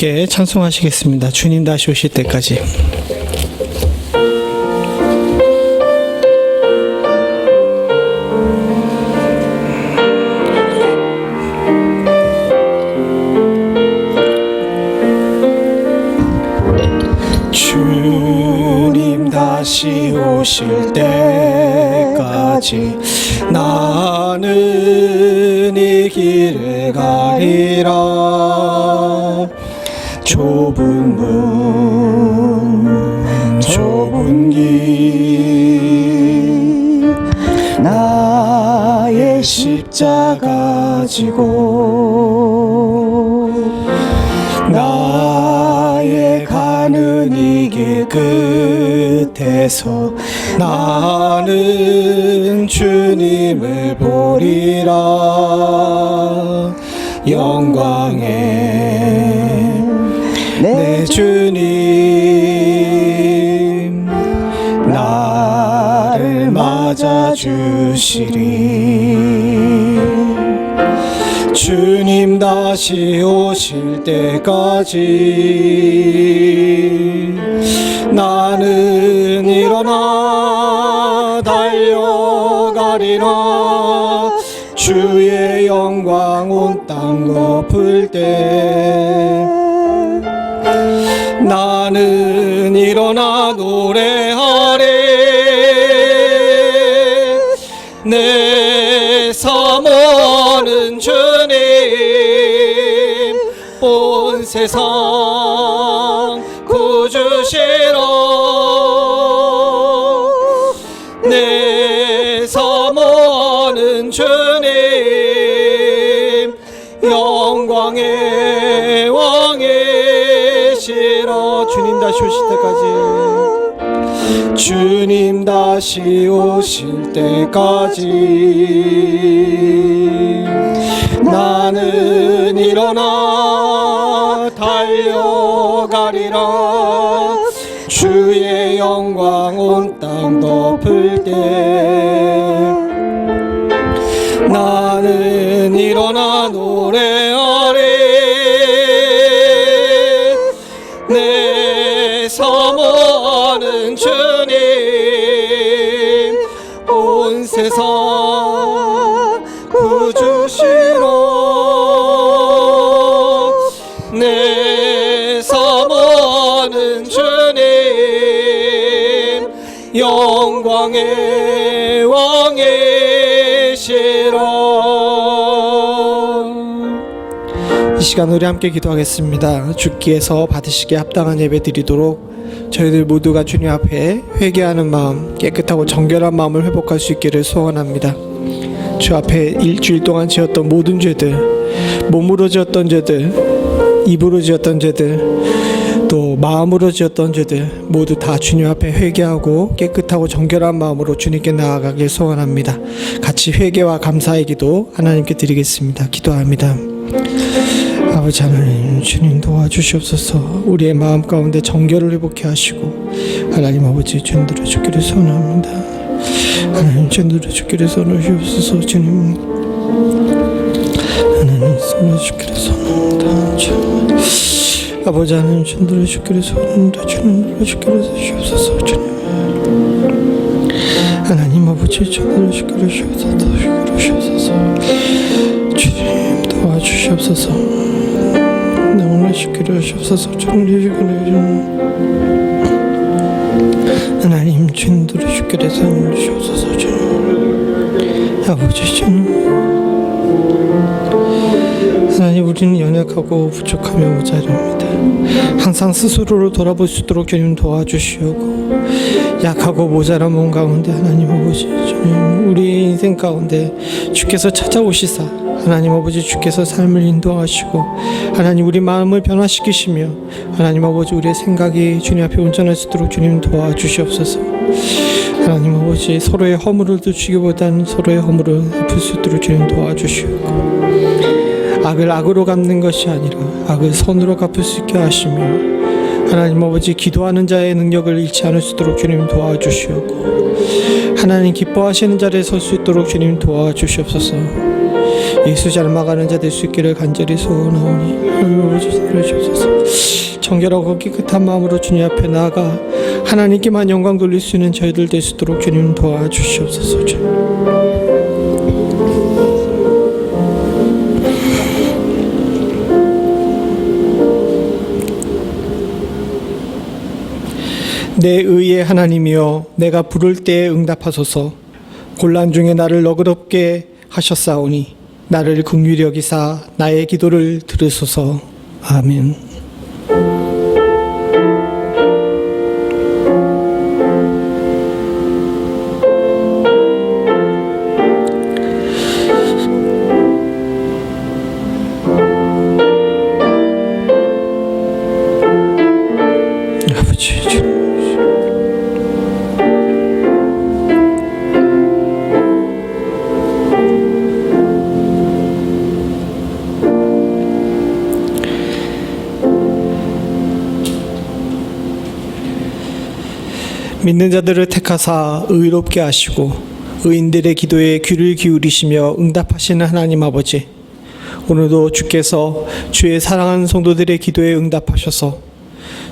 함께 찬송하시겠습니다. 주님 다시 오실 때까지. 주님 다시 오실 때까지 나는 이 길을 가리라. 좁은 문 좁은 길 나의 십자가 지고 나의 가는 이 길 끝에서 나는 주님을 보리라. 영광의 내 주님 나를 맞아주시리. 주님 다시 오실 때까지 나는 일어나 달려가리라. 주의 영광 온 땅 덮을 때 나는 일어나 노래하리. 내 사모는 주님 온 세상 구주시로. 내 사모는 주님 영광의 왕이시라. 주님 다시 오실 때까지 주님 다시 오실 때까지 나는 일어나 달려가리라. 주의 영광 온 땅 덮을 때 나는 일어나 노래하리. 내 사모하는 주님 온 세상 구주시로. 내 사모하는 주님 영광의 왕이시라. 이 시간 우리 함께 기도하겠습니다. 주께서 받으시기에 합당한 예배 드리도록 저희들 모두가 주님 앞에 회개하는 마음, 깨끗하고 정결한 마음을 회복할 수 있기를 소원합니다. 주 앞에 일주일 동안 지었던 모든 죄들, 몸으로 지었던 죄들, 입으로 지었던 죄들, 또 마음으로 지었던 죄들 모두 다 주님 앞에 회개하고 깨끗하고 정결한 마음으로 주님께 나아가길 소원합니다. 같이 회개와 감사의 기도 하나님께 드리겠습니다. 기도합니다. 아버지 하나님, 주님 도와주시옵소서. 우리의 마음 가운데 정결을 회복해 하시고 하나님 아버지 죄들을 주기를 소원합니다. 하나님 죄들을 주기를 소원하시옵소서. 주님 하나님 손을 주기를 소원합니다. 아버지 하나님 죄들을 주기를 소원합니다. 주님 주기를 주시옵소서. 주님 하나님 아버지 죄들을 주기를 주시옵소서. 주님 도와주시옵소서. 오늘 주기를 하시옵소서. 하나님 죄들을 주기를 주시옵소서. 아버지 주님 하나님 우리는 연약하고 부족하며 모자랍니다. 항상 스스로를 돌아볼 수 있도록 주님 도와주시고 약하고 모자란 몸 가운데 하나님 아버지 주님 우리 인생 가운데 주께서 찾아오시사 하나님 아버지 주께서 삶을 인도하시고 하나님 우리 마음을 변화시키시며 하나님 아버지 우리의 생각이 주님 앞에 온전할 수 있도록 주님 도와주시옵소서. 하나님 아버지 서로의 허물을 두시기보다는 서로의 허물을 덮을 수 있도록 주님 도와주시고 악을 악으로 갚는 것이 아니라 악을 선으로 갚을 수 있게 하시며 하나님 아버지 기도하는 자의 능력을 잃지 않을 수 있도록 주님 도와주시고 하나님 기뻐하시는 자리에 설 수 있도록 주님 도와주시옵소서. 예수 닮아가는 자 될 수 있기를 간절히 소원하오니 하나님 주옵소서. 정결하고 깨끗한 마음으로 주님 앞에 나아가 하나님께만 영광 돌릴 수 있는 저희들 될 수 있도록 주님 도와주시옵소서. 내 의의 하나님이여, 내가 부를 때에 응답하소서. 곤란 중에 나를 너그럽게 하셨사오니 나를 긍휼히 여기사 나의 기도를 들으소서. 아멘. 아버지 믿는 자들을 택하사 의롭게 하시고 의인들의 기도에 귀를 기울이시며 응답하시는 하나님 아버지, 오늘도 주께서 주의 사랑하는 성도들의 기도에 응답하셔서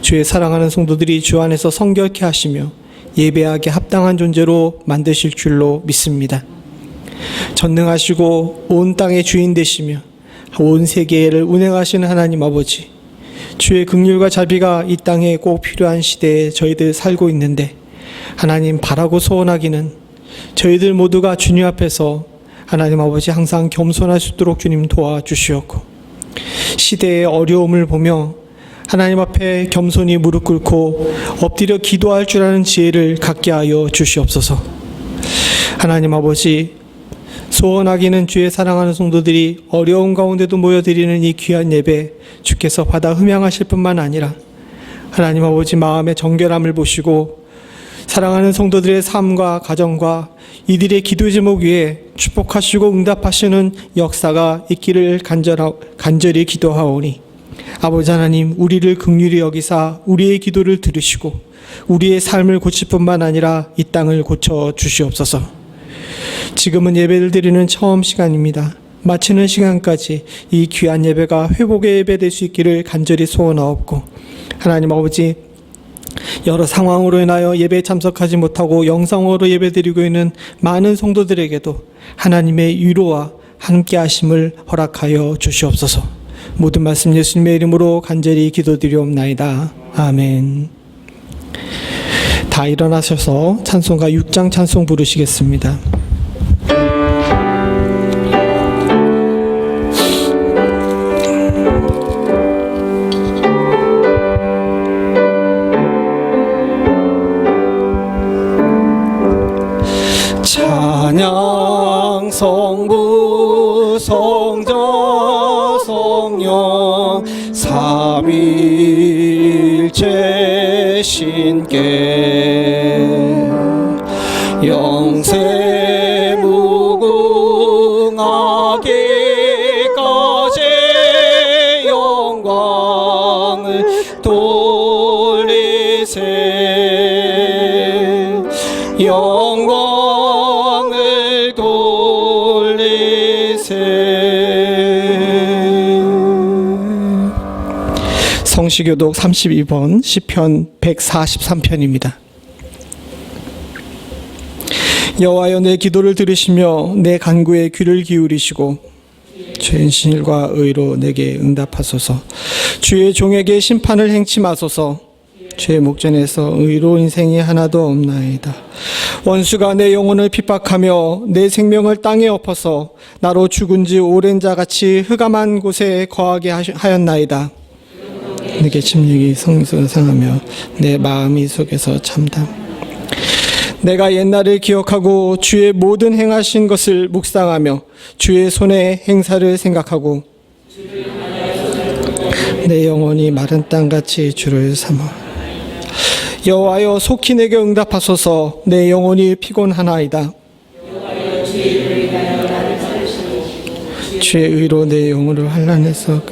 주의 사랑하는 성도들이 주 안에서 성결케 하시며 예배하기 합당한 존재로 만드실 줄로 믿습니다. 전능하시고 온 땅의 주인 되시며 온 세계를 운행하시는 하나님 아버지, 주의 긍휼과 자비가 이 땅에 꼭 필요한 시대에 저희들 살고 있는데, 하나님 바라고 소원하기는 저희들 모두가 주님 앞에서 하나님 아버지 항상 겸손할 수 있도록 주님 도와주시옵고, 시대의 어려움을 보며 하나님 앞에 겸손히 무릎 꿇고 엎드려 기도할 줄 아는 지혜를 갖게 하여 주시옵소서. 하나님 아버지, 소원하기는 주의 사랑하는 성도들이 어려운 가운데도 모여드리는 이 귀한 예배 주께서 받아 흠양하실 뿐만 아니라 하나님 아버지 마음의 정결함을 보시고 사랑하는 성도들의 삶과 가정과 이들의 기도 제목 위에 축복하시고 응답하시는 역사가 있기를 간절히 기도하오니, 아버지 하나님, 우리를 긍휼히 여기사 우리의 기도를 들으시고 우리의 삶을 고칠 뿐만 아니라 이 땅을 고쳐 주시옵소서. 지금은 예배를 드리는 처음 시간입니다. 마치는 시간까지 이 귀한 예배가 회복의 예배 될 수 있기를 간절히 소원하옵고, 하나님 아버지, 여러 상황으로 인하여 예배에 참석하지 못하고 영상으로 예배드리고 있는 많은 성도들에게도 하나님의 위로와 함께하심을 허락하여 주시옵소서. 모든 말씀 예수님의 이름으로 간절히 기도드리옵나이다. 아멘. 다 일어나셔서 찬송가 6장 찬송 부르시겠습니다. 찬양 성부 성자 성령 삼위일체 신께 영세 무궁하기까지 영광을 돌리세. 영광을 돌리세. 성시교독 32번 시편 143편입니다. 여호와여, 내 기도를 들으시며 내 간구에 귀를 기울이시고 진실과 의로 내게 응답하소서. 주의 종에게 심판을 행치 마소서. 주의 목전에서 의로운 인생이 하나도 없나이다. 원수가 내 영혼을 핍박하며 내 생명을 땅에 엎어서 나로 죽은 지 오랜 자같이 흑암한 곳에 거하게 하였나이다. 내게 침략이 상하며 내 마음이 속에서 참다. 내가 옛날을 기억하고 주의 모든 행하신 것을 묵상하며 주의 손의 행사를 생각하고 내 영혼이 마른 땅같이 주를 삼아. 여호와여, 속히 내게 응답하소서. 내 영혼이 피곤하나이다. 주의 의로 내 영혼을 환난에서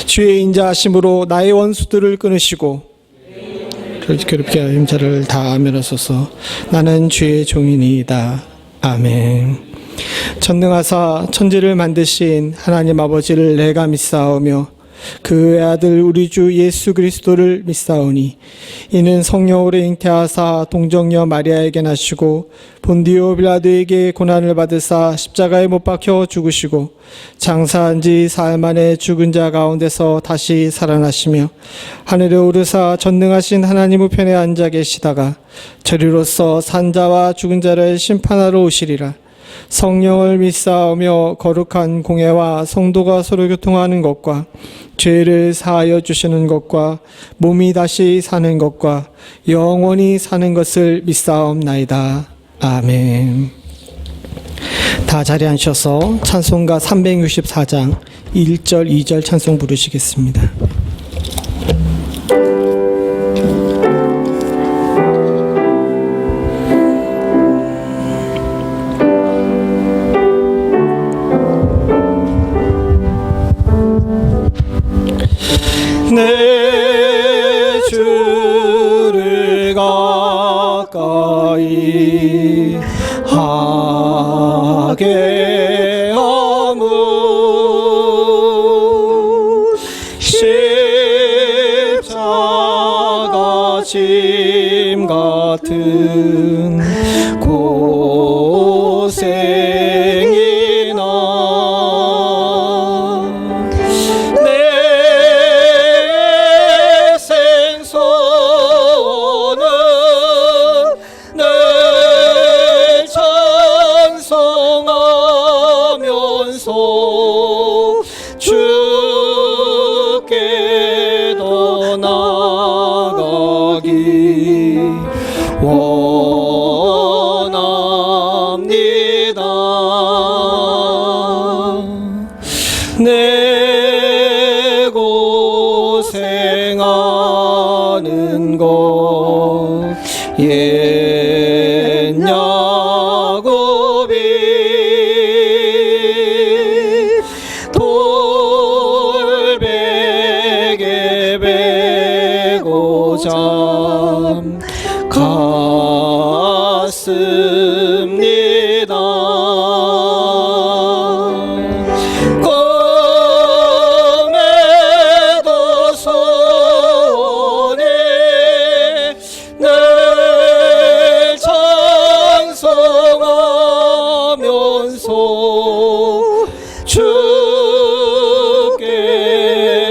주의 인자하심으로 나의 원수들을 끊으시고 괴롭게 하는 자를 다 멸하소서. 나는 주의 종이니이다. 아멘. 전능하사 천지를 만드신 하나님 아버지를 내가 믿사오며 그의 아들 우리 주 예수 그리스도를 믿사오니 이는 성령으로 잉태하사 동정녀 마리아에게 나시고 본디오 빌라도에게 고난을 받으사 십자가에 못 박혀 죽으시고 장사한 지 사흘 만에 죽은 자 가운데서 다시 살아나시며 하늘에 오르사 전능하신 하나님 우편에 앉아 계시다가 저리로서 산 자와 죽은 자를 심판하러 오시리라. 성령을 믿사오며 거룩한 공예와 성도가 서로 교통하는 것과 죄를 사하여 주시는 것과 몸이 다시 사는 것과 영원히 사는 것을 믿사옵나이다. 아멘. 다 자리에 앉으셔서 찬송가 364장 1절 2절 찬송 부르시겠습니다. 내 주를 가까이 하게 하무 십자가 짐 같은 고생이나 주께 더 나아가기 원합니다. 내 고생하는 것 옛 야곱이 돌베개 베고자 갔습니다. 꿈에도 소원이 늘 찬송하면서 주께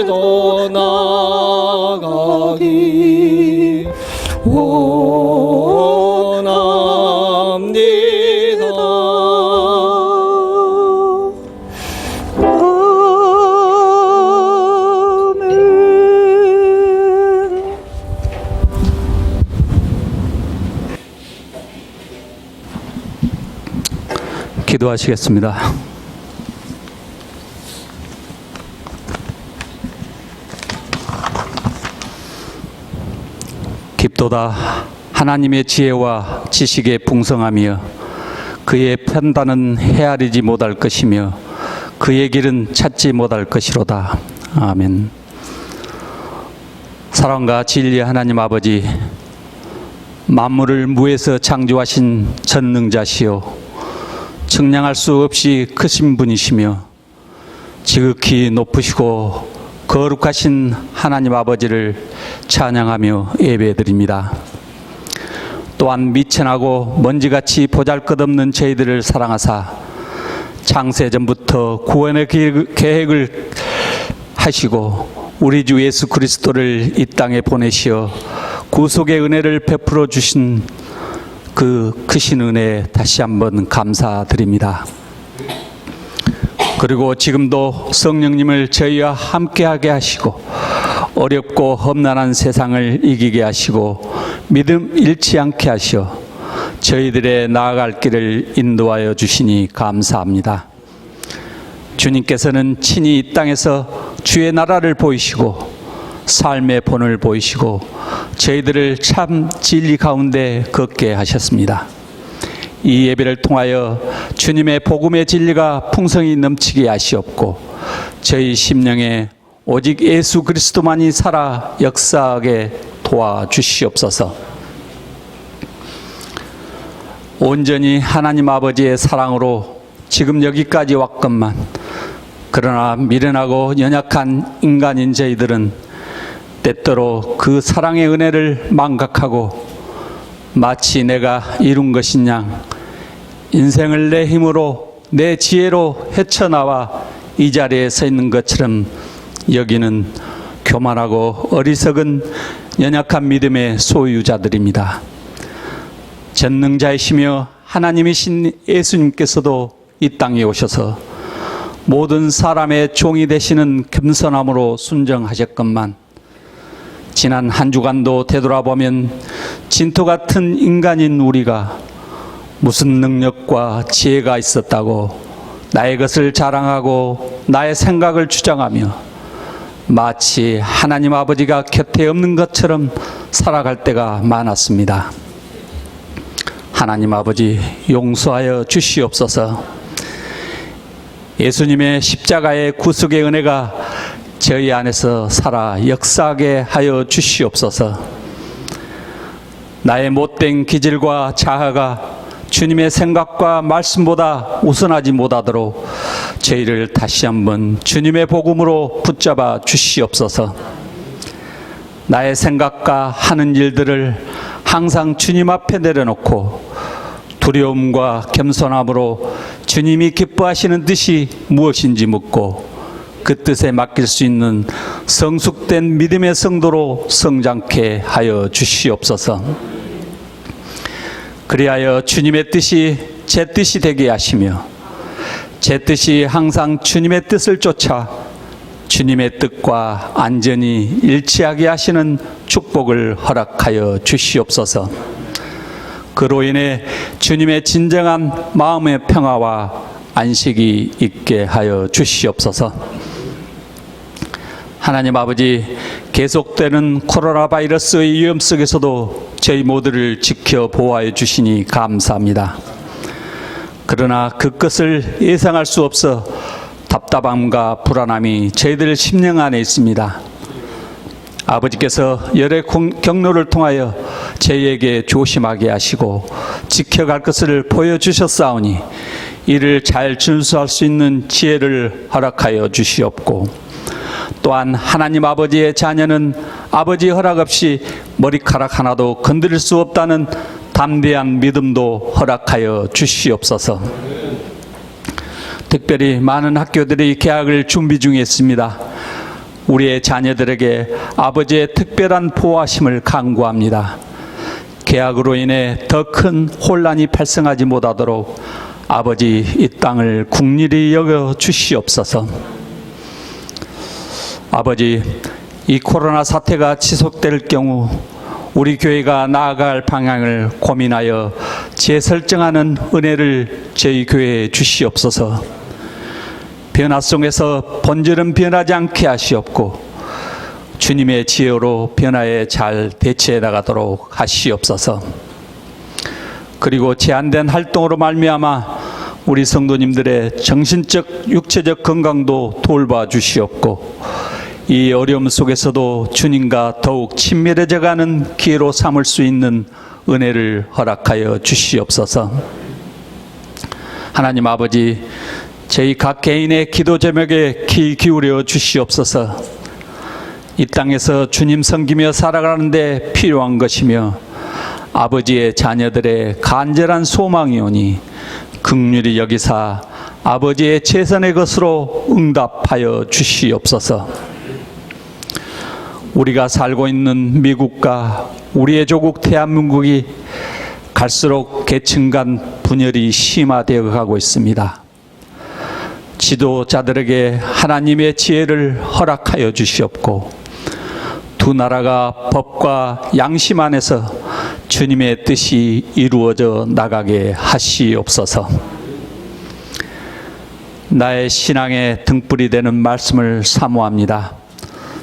더 나아가기 원합니다. 아멘. 기도하시겠습니다. 깊도다 하나님의 지혜와 지식에 풍성하며 그의 판단은 헤아리지 못할 것이며 그의 길은 찾지 못할 것이로다. 아멘. 사랑과 진리의 하나님 아버지, 만물을 무에서 창조하신 전능자시요 측량할 수 없이 크신 분이시며 지극히 높으시고 거룩하신 하나님 아버지를 찬양하며 예배드립니다. 또한 미천하고 먼지같이 보잘것없는 저희들을 사랑하사 창세전부터 구원의 계획을 하시고 우리 주 예수 그리스도를 이 땅에 보내시어 구속의 은혜를 베풀어 주신 그 크신 은혜에 다시 한번 감사드립니다. 그리고 지금도 성령님을 저희와 함께하게 하시고 어렵고 험난한 세상을 이기게 하시고 믿음 잃지 않게 하시어 저희들의 나아갈 길을 인도하여 주시니 감사합니다. 주님께서는 친히 이 땅에서 주의 나라를 보이시고 삶의 본을 보이시고 저희들을 참 진리 가운데 걷게 하셨습니다. 이 예배를 통하여 주님의 복음의 진리가 풍성히 넘치게 하시옵고 저희 심령에 오직 예수 그리스도만이 살아 역사하게 도와주시옵소서. 온전히 하나님 아버지의 사랑으로 지금 여기까지 왔건만 그러나 미련하고 연약한 인간인 저희들은 때때로 그 사랑의 은혜를 망각하고 마치 내가 이룬 것인 양 인생을 내 힘으로 내 지혜로 헤쳐나와 이 자리에 서 있는 것처럼 여기는 교만하고 어리석은 연약한 믿음의 소유자들입니다. 전능자이시며 하나님이신 예수님께서도 이 땅에 오셔서 모든 사람의 종이 되시는 겸손함으로 순정하셨건만 지난 한 주간도 되돌아보면 진토 같은 인간인 우리가 무슨 능력과 지혜가 있었다고 나의 것을 자랑하고 나의 생각을 주장하며 마치 하나님 아버지가 곁에 없는 것처럼 살아갈 때가 많았습니다. 하나님 아버지 용서하여 주시옵소서. 예수님의 십자가의 구속의 은혜가 저희 안에서 살아 역사하게 하여 주시옵소서. 나의 못된 기질과 자아가 주님의 생각과 말씀보다 우선하지 못하도록 저희를 다시 한번 주님의 복음으로 붙잡아 주시옵소서. 나의 생각과 하는 일들을 항상 주님 앞에 내려놓고 두려움과 겸손함으로 주님이 기뻐하시는 뜻이 무엇인지 묻고 그 뜻에 맡길 수 있는 성숙된 믿음의 성도로 성장케 하여 주시옵소서. 그리하여 주님의 뜻이 제 뜻이 되게 하시며 제 뜻이 항상 주님의 뜻을 쫓아 주님의 뜻과 안전히 일치하게 하시는 축복을 허락하여 주시옵소서. 그로 인해 주님의 진정한 마음의 평화와 안식이 있게 하여 주시옵소서. 하나님 아버지, 계속되는 코로나 바이러스의 위험 속에서도 저희 모두를 지켜 보호하여 주시니 감사합니다. 그러나 그것을 예상할 수 없어 답답함과 불안함이 저희들 심령 안에 있습니다. 아버지께서 여러 경로를 통하여 저희에게 조심하게 하시고 지켜갈 것을 보여주셨사오니 이를 잘 준수할 수 있는 지혜를 허락하여 주시옵고 또한 하나님 아버지의 자녀는 아버지 허락 없이 머리카락 하나도 건드릴 수 없다는 담대한 믿음도 허락하여 주시옵소서. 특별히 많은 학교들이 개학을 준비 중에 있습니다. 우리의 자녀들에게 아버지의 특별한 보호하심을 간구합니다. 개학으로 인해 더 큰 혼란이 발생하지 못하도록 아버지 이 땅을 국리히 여겨 주시옵소서. 아버지, 이 코로나 사태가 지속될 경우 우리 교회가 나아갈 방향을 고민하여 재설정하는 은혜를 저희 교회에 주시옵소서. 변화 속에서 본질은 변하지 않게 하시옵고 주님의 지혜로 변화에 잘 대처해 나가도록 하시옵소서. 그리고 제한된 활동으로 말미암아 우리 성도님들의 정신적, 육체적 건강도 돌봐 주시옵고 이 어려움 속에서도 주님과 더욱 친밀해져가는 기회로 삼을 수 있는 은혜를 허락하여 주시옵소서. 하나님 아버지, 저희 각 개인의 기도 제목에 귀 기울여 주시옵소서. 이 땅에서 주님 섬기며 살아가는데 필요한 것이며 아버지의 자녀들의 간절한 소망이오니 긍휼히 여기사 아버지의 최선의 것으로 응답하여 주시옵소서. 우리가 살고 있는 미국과 우리의 조국 대한민국이 갈수록 계층 간 분열이 심화되어 가고 있습니다. 지도자들에게 하나님의 지혜를 허락하여 주시옵고 두 나라가 법과 양심 안에서 주님의 뜻이 이루어져 나가게 하시옵소서. 나의 신앙의 등불이 되는 말씀을 사모합니다.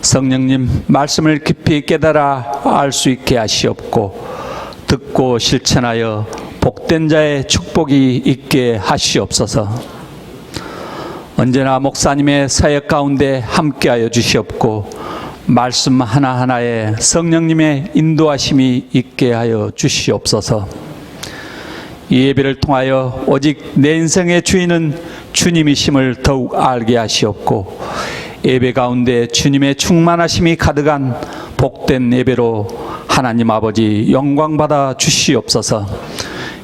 성령님, 말씀을 깊이 깨달아 알 수 있게 하시옵고 듣고 실천하여 복된 자의 축복이 있게 하시옵소서. 언제나 목사님의 사역 가운데 함께하여 주시옵고 말씀 하나하나에 성령님의 인도하심이 있게 하여 주시옵소서. 이 예배를 통하여 오직 내 인생의 주인은 주님이심을 더욱 알게 하시옵고 예배 가운데 주님의 충만하심이 가득한 복된 예배로 하나님 아버지 영광받아 주시옵소서.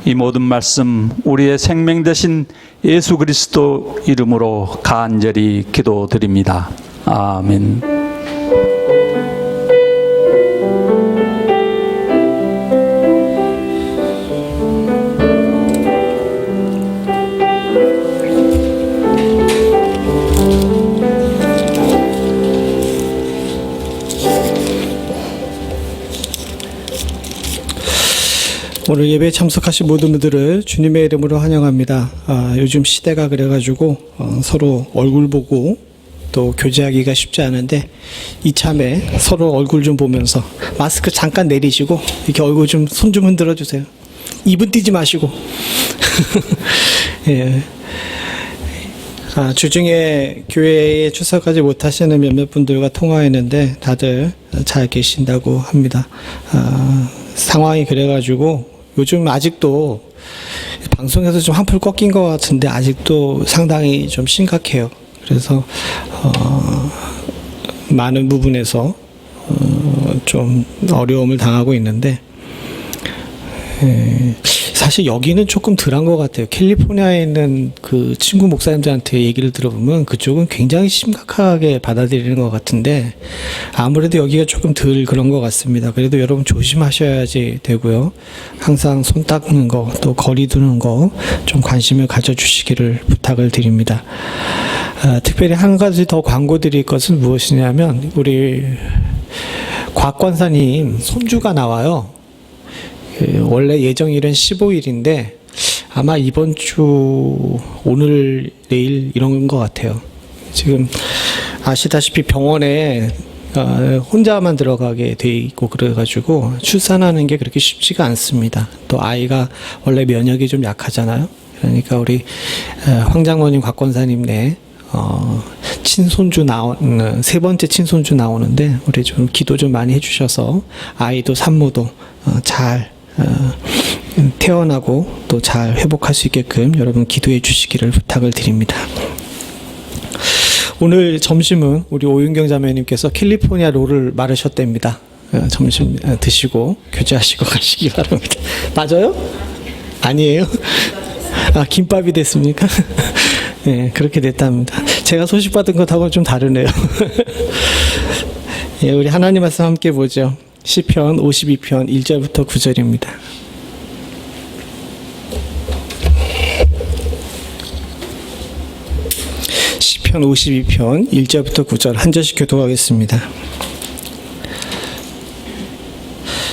이 모든 말씀 우리의 생명 되신 예수 그리스도 이름으로 간절히 기도드립니다. 아멘. 오늘 예배에 참석하신 모든 분들을 주님의 이름으로 환영합니다. 요즘 시대가 그래가지고 서로 얼굴 보고 또 교제하기가 쉽지 않은데 이참에 서로 얼굴 좀 보면서 마스크 잠깐 내리시고 이렇게 얼굴 좀 손 좀 흔들어 주세요. 입은 띄지 마시고. 예. 주중에 교회에 출석하지 못하시는 몇몇 분들과 통화했는데 다들 잘 계신다고 합니다. 상황이 그래가지고 요즘 아직도 방송에서 좀 한풀 꺾인 것 같은데 아직도 상당히 좀 심각해요. 그래서 많은 부분에서 좀 어려움을 당하고 있는데 사실 여기는 조금 덜한 것 같아요. 캘리포니아에 있는 그 친구 목사님들한테 얘기를 들어보면 그쪽은 굉장히 심각하게 받아들이는 것 같은데 아무래도 여기가 조금 덜 그런 것 같습니다. 그래도 여러분 조심하셔야지 되고요. 항상 손 닦는 거, 또 거리 두는 거 좀 관심을 가져주시기를 부탁을 드립니다. 특별히 한 가지 더 광고드릴 것은 무엇이냐면 우리 곽권사님 손주가 나와요. 원래 예정일은 15일인데 아마 이번 주 오늘 내일 이런 것 같아요. 지금 아시다시피 병원에 혼자만 들어가게 돼 있고 그래가지고 출산하는 게 그렇게 쉽지가 않습니다. 또 아이가 원래 면역이 좀 약하잖아요. 그러니까 우리 황 장모님 곽권사님 친손주 세 번째 친손주 나오는데 우리 좀 기도 좀 많이 해주셔서 아이도 산모도 잘 태어나고 또 잘 회복할 수 있게끔 여러분 기도해 주시기를 부탁을 드립니다. 오늘 점심은 우리 오윤경 자매님께서 캘리포니아 롤을 마르셨답니다. 점심 드시고 교제하시고 가시기 바랍니다. 맞아요? 아니에요? 김밥이 됐습니까? 네, 그렇게 됐답니다. 제가 소식 받은 것하고는 좀 다르네요. 예, 우리 하나님 말씀 함께 보죠. 시편 52편 1절부터 9절입니다. 시편 52편 1절부터 9절 한 절씩 교독하겠습니다.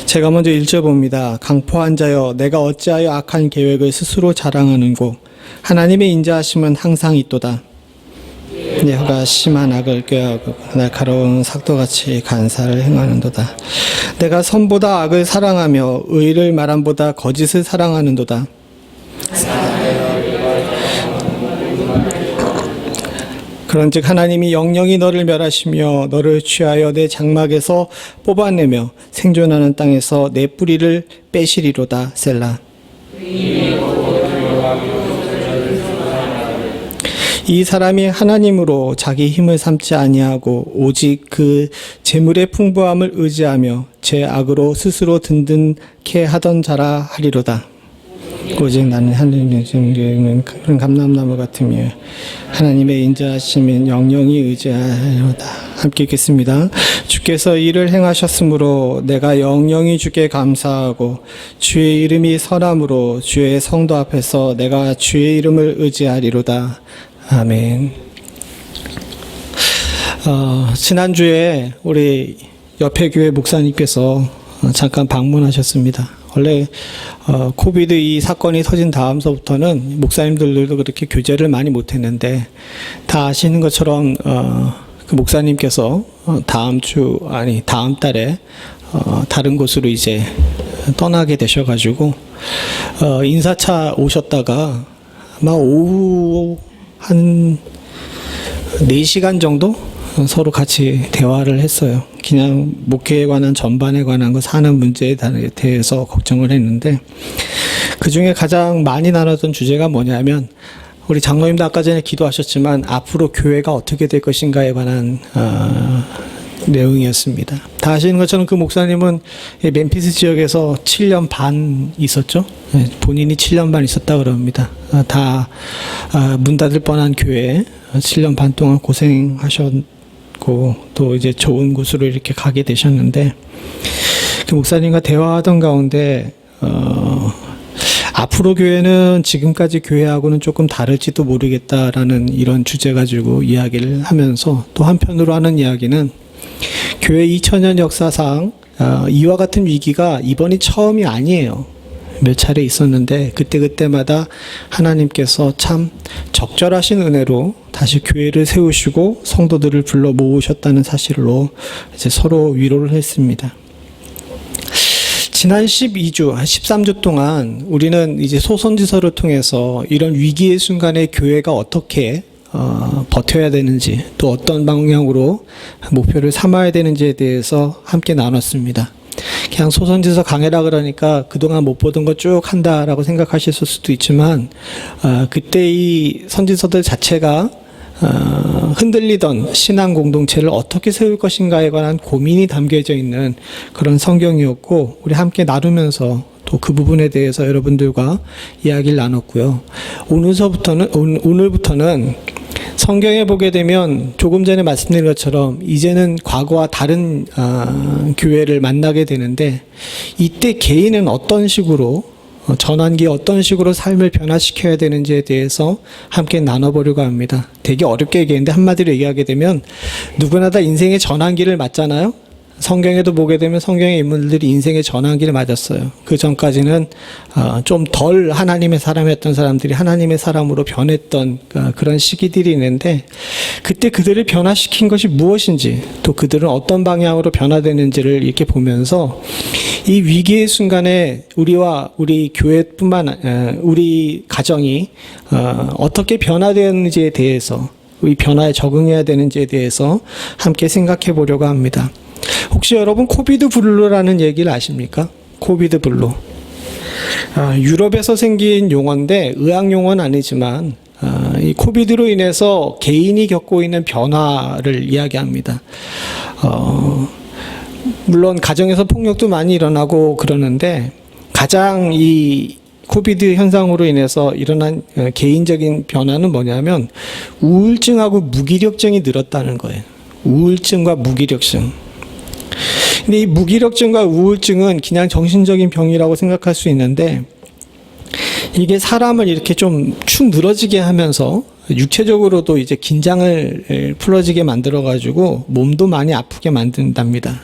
제가 먼저 1절 봅니다. 강포한 자여 내가 어찌하여 악한 계획을 스스로 자랑하는고 하나님의 인자하심은 항상 있도다. 내가 심한 악을 꾀하고 날카로운 삭도같이 간사를 행하는도다. 내가 선보다 악을 사랑하며 의를 말함보다 거짓을 사랑하는도다. 그런즉 하나님이 영영이 너를 멸하시며 너를 취하여 내 장막에서 뽑아내며 생존하는 땅에서 내 뿌리를 빼시리로다. 셀라. 이 사람이 하나님으로 자기 힘을 삼지 아니하고 오직 그 재물의 풍부함을 의지하며 제 악으로 스스로 든든케 하던 자라 하리로다. 오직 나는 하나님의 그런 감람나무 같으며 하나님의 인자하심은 영영이 의지하리로다. 함께 읽겠습니다. 주께서 이를 행하셨으므로 내가 영영이 주께 감사하고 주의 이름이 선함으로 주의 성도 앞에서 내가 주의 이름을 의지하리로다. 아멘. 지난주에 우리 옆에 교회 목사님께서 잠깐 방문하셨습니다. 원래 코비드 이 사건이 터진 다음서부터는 목사님들도 그렇게 교제를 많이 못했는데 다 아시는 것처럼 그 목사님께서 다음 달에 다른 곳으로 이제 떠나게 되셔가지고 인사차 오셨다가 아마 오후 한 4시간 정도 서로 같이 대화를 했어요. 그냥 목회에 관한 전반에 관한 거 사는 문제에 대해서 걱정을 했는데 그 중에 가장 많이 나눴던 주제가 뭐냐면 우리 장로님도 아까 전에 기도하셨지만 앞으로 교회가 어떻게 될 것인가에 관한 내용이었습니다. 다 아시는 것처럼 그 목사님은 멤피스 지역에서 7년 반 있었죠. 본인이 7년 반 있었다 그럽니다. 다 문 닫을 뻔한 교회에 7년 반 동안 고생하셨고 또 이제 좋은 곳으로 이렇게 가게 되셨는데 그 목사님과 대화하던 가운데 앞으로 교회는 지금까지 교회하고는 조금 다를지도 모르겠다라는 이런 주제 가지고 이야기를 하면서 또 한편으로 하는 이야기는 교회 2000년 역사상 이와 같은 위기가 이번이 처음이 아니에요. 몇 차례 있었는데 그때마다 하나님께서 참 적절하신 은혜로 다시 교회를 세우시고 성도들을 불러 모으셨다는 사실로 이제 서로 위로를 했습니다. 지난 12주, 13주 동안 우리는 이제 소선지서를 통해서 이런 위기의 순간에 교회가 어떻게 버텨야 되는지 또 어떤 방향으로 목표를 삼아야 되는지에 대해서 함께 나눴습니다. 그냥 소선지서 강해라 그러니까 그동안 못 보던 거 쭉 한다라고 생각하셨을 수도 있지만 그때 이 선지서들 자체가 흔들리던 신앙 공동체를 어떻게 세울 것인가에 관한 고민이 담겨져 있는 그런 성경이었고 우리 함께 나누면서 또 그 부분에 대해서 여러분들과 이야기를 나눴고요. 오늘부터는 성경에 보게 되면 조금 전에 말씀드린 것처럼 이제는 과거와 다른 교회를 만나게 되는데 이때 개인은 어떤 식으로 전환기에 어떤 식으로 삶을 변화시켜야 되는지에 대해서 함께 나눠보려고 합니다. 되게 어렵게 얘기했는데 한마디로 얘기하게 되면 누구나 다 인생의 전환기를 맞잖아요. 성경에도 보게 되면 성경의 인물들이 인생의 전환기를 맞았어요. 그 전까지는 좀 덜 하나님의 사람이었던 사람들이 하나님의 사람으로 변했던 그런 시기들이 있는데 그때 그들을 변화시킨 것이 무엇인지 또 그들은 어떤 방향으로 변화되는지를 이렇게 보면서 이 위기의 순간에 우리와 우리 교회뿐만 우리 가정이 어떻게 변화되는지에 대해서 이 변화에 적응해야 되는지에 대해서 함께 생각해 보려고 합니다. 혹시 여러분 코비드 블루라는 얘기를 아십니까? 코비드 블루. 유럽에서 생긴 용어인데 의학 용어는 아니지만 이 코비드로 인해서 개인이 겪고 있는 변화를 이야기합니다. 물론 가정에서 폭력도 많이 일어나고 그러는데 가장 이 코비드 현상으로 인해서 일어난 개인적인 변화는 뭐냐면 우울증하고 무기력증이 늘었다는 거예요. 우울증과 무기력증. 근데 이 무기력증과 우울증은 그냥 정신적인 병이라고 생각할 수 있는데 이게 사람을 이렇게 좀 축 늘어지게 하면서 육체적으로도 이제 긴장을 풀어지게 만들어가지고 몸도 많이 아프게 만든답니다.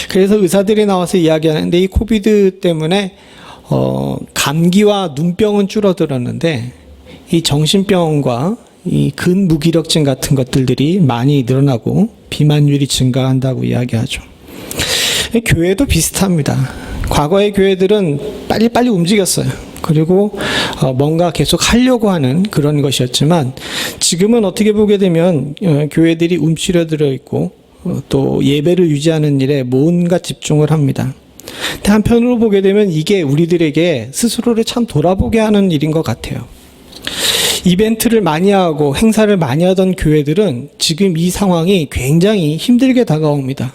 그래서 의사들이 나와서 이야기하는데 이 코비드 때문에 감기와 눈병은 줄어들었는데 이 정신병과 이 근무기력증 같은 것들이 많이 늘어나고 비만율이 증가한다고 이야기하죠. 교회도 비슷합니다. 과거의 교회들은 빨리빨리 움직였어요. 그리고 뭔가 계속 하려고 하는 그런 것이었지만 지금은 어떻게 보게 되면 교회들이 움츠려들어 있고 또 예배를 유지하는 일에 뭔가 집중을 합니다. 근데 한편으로 보게 되면 이게 우리들에게 스스로를 참 돌아보게 하는 일인 것 같아요. 이벤트를 많이 하고 행사를 많이 하던 교회들은 지금 이 상황이 굉장히 힘들게 다가옵니다.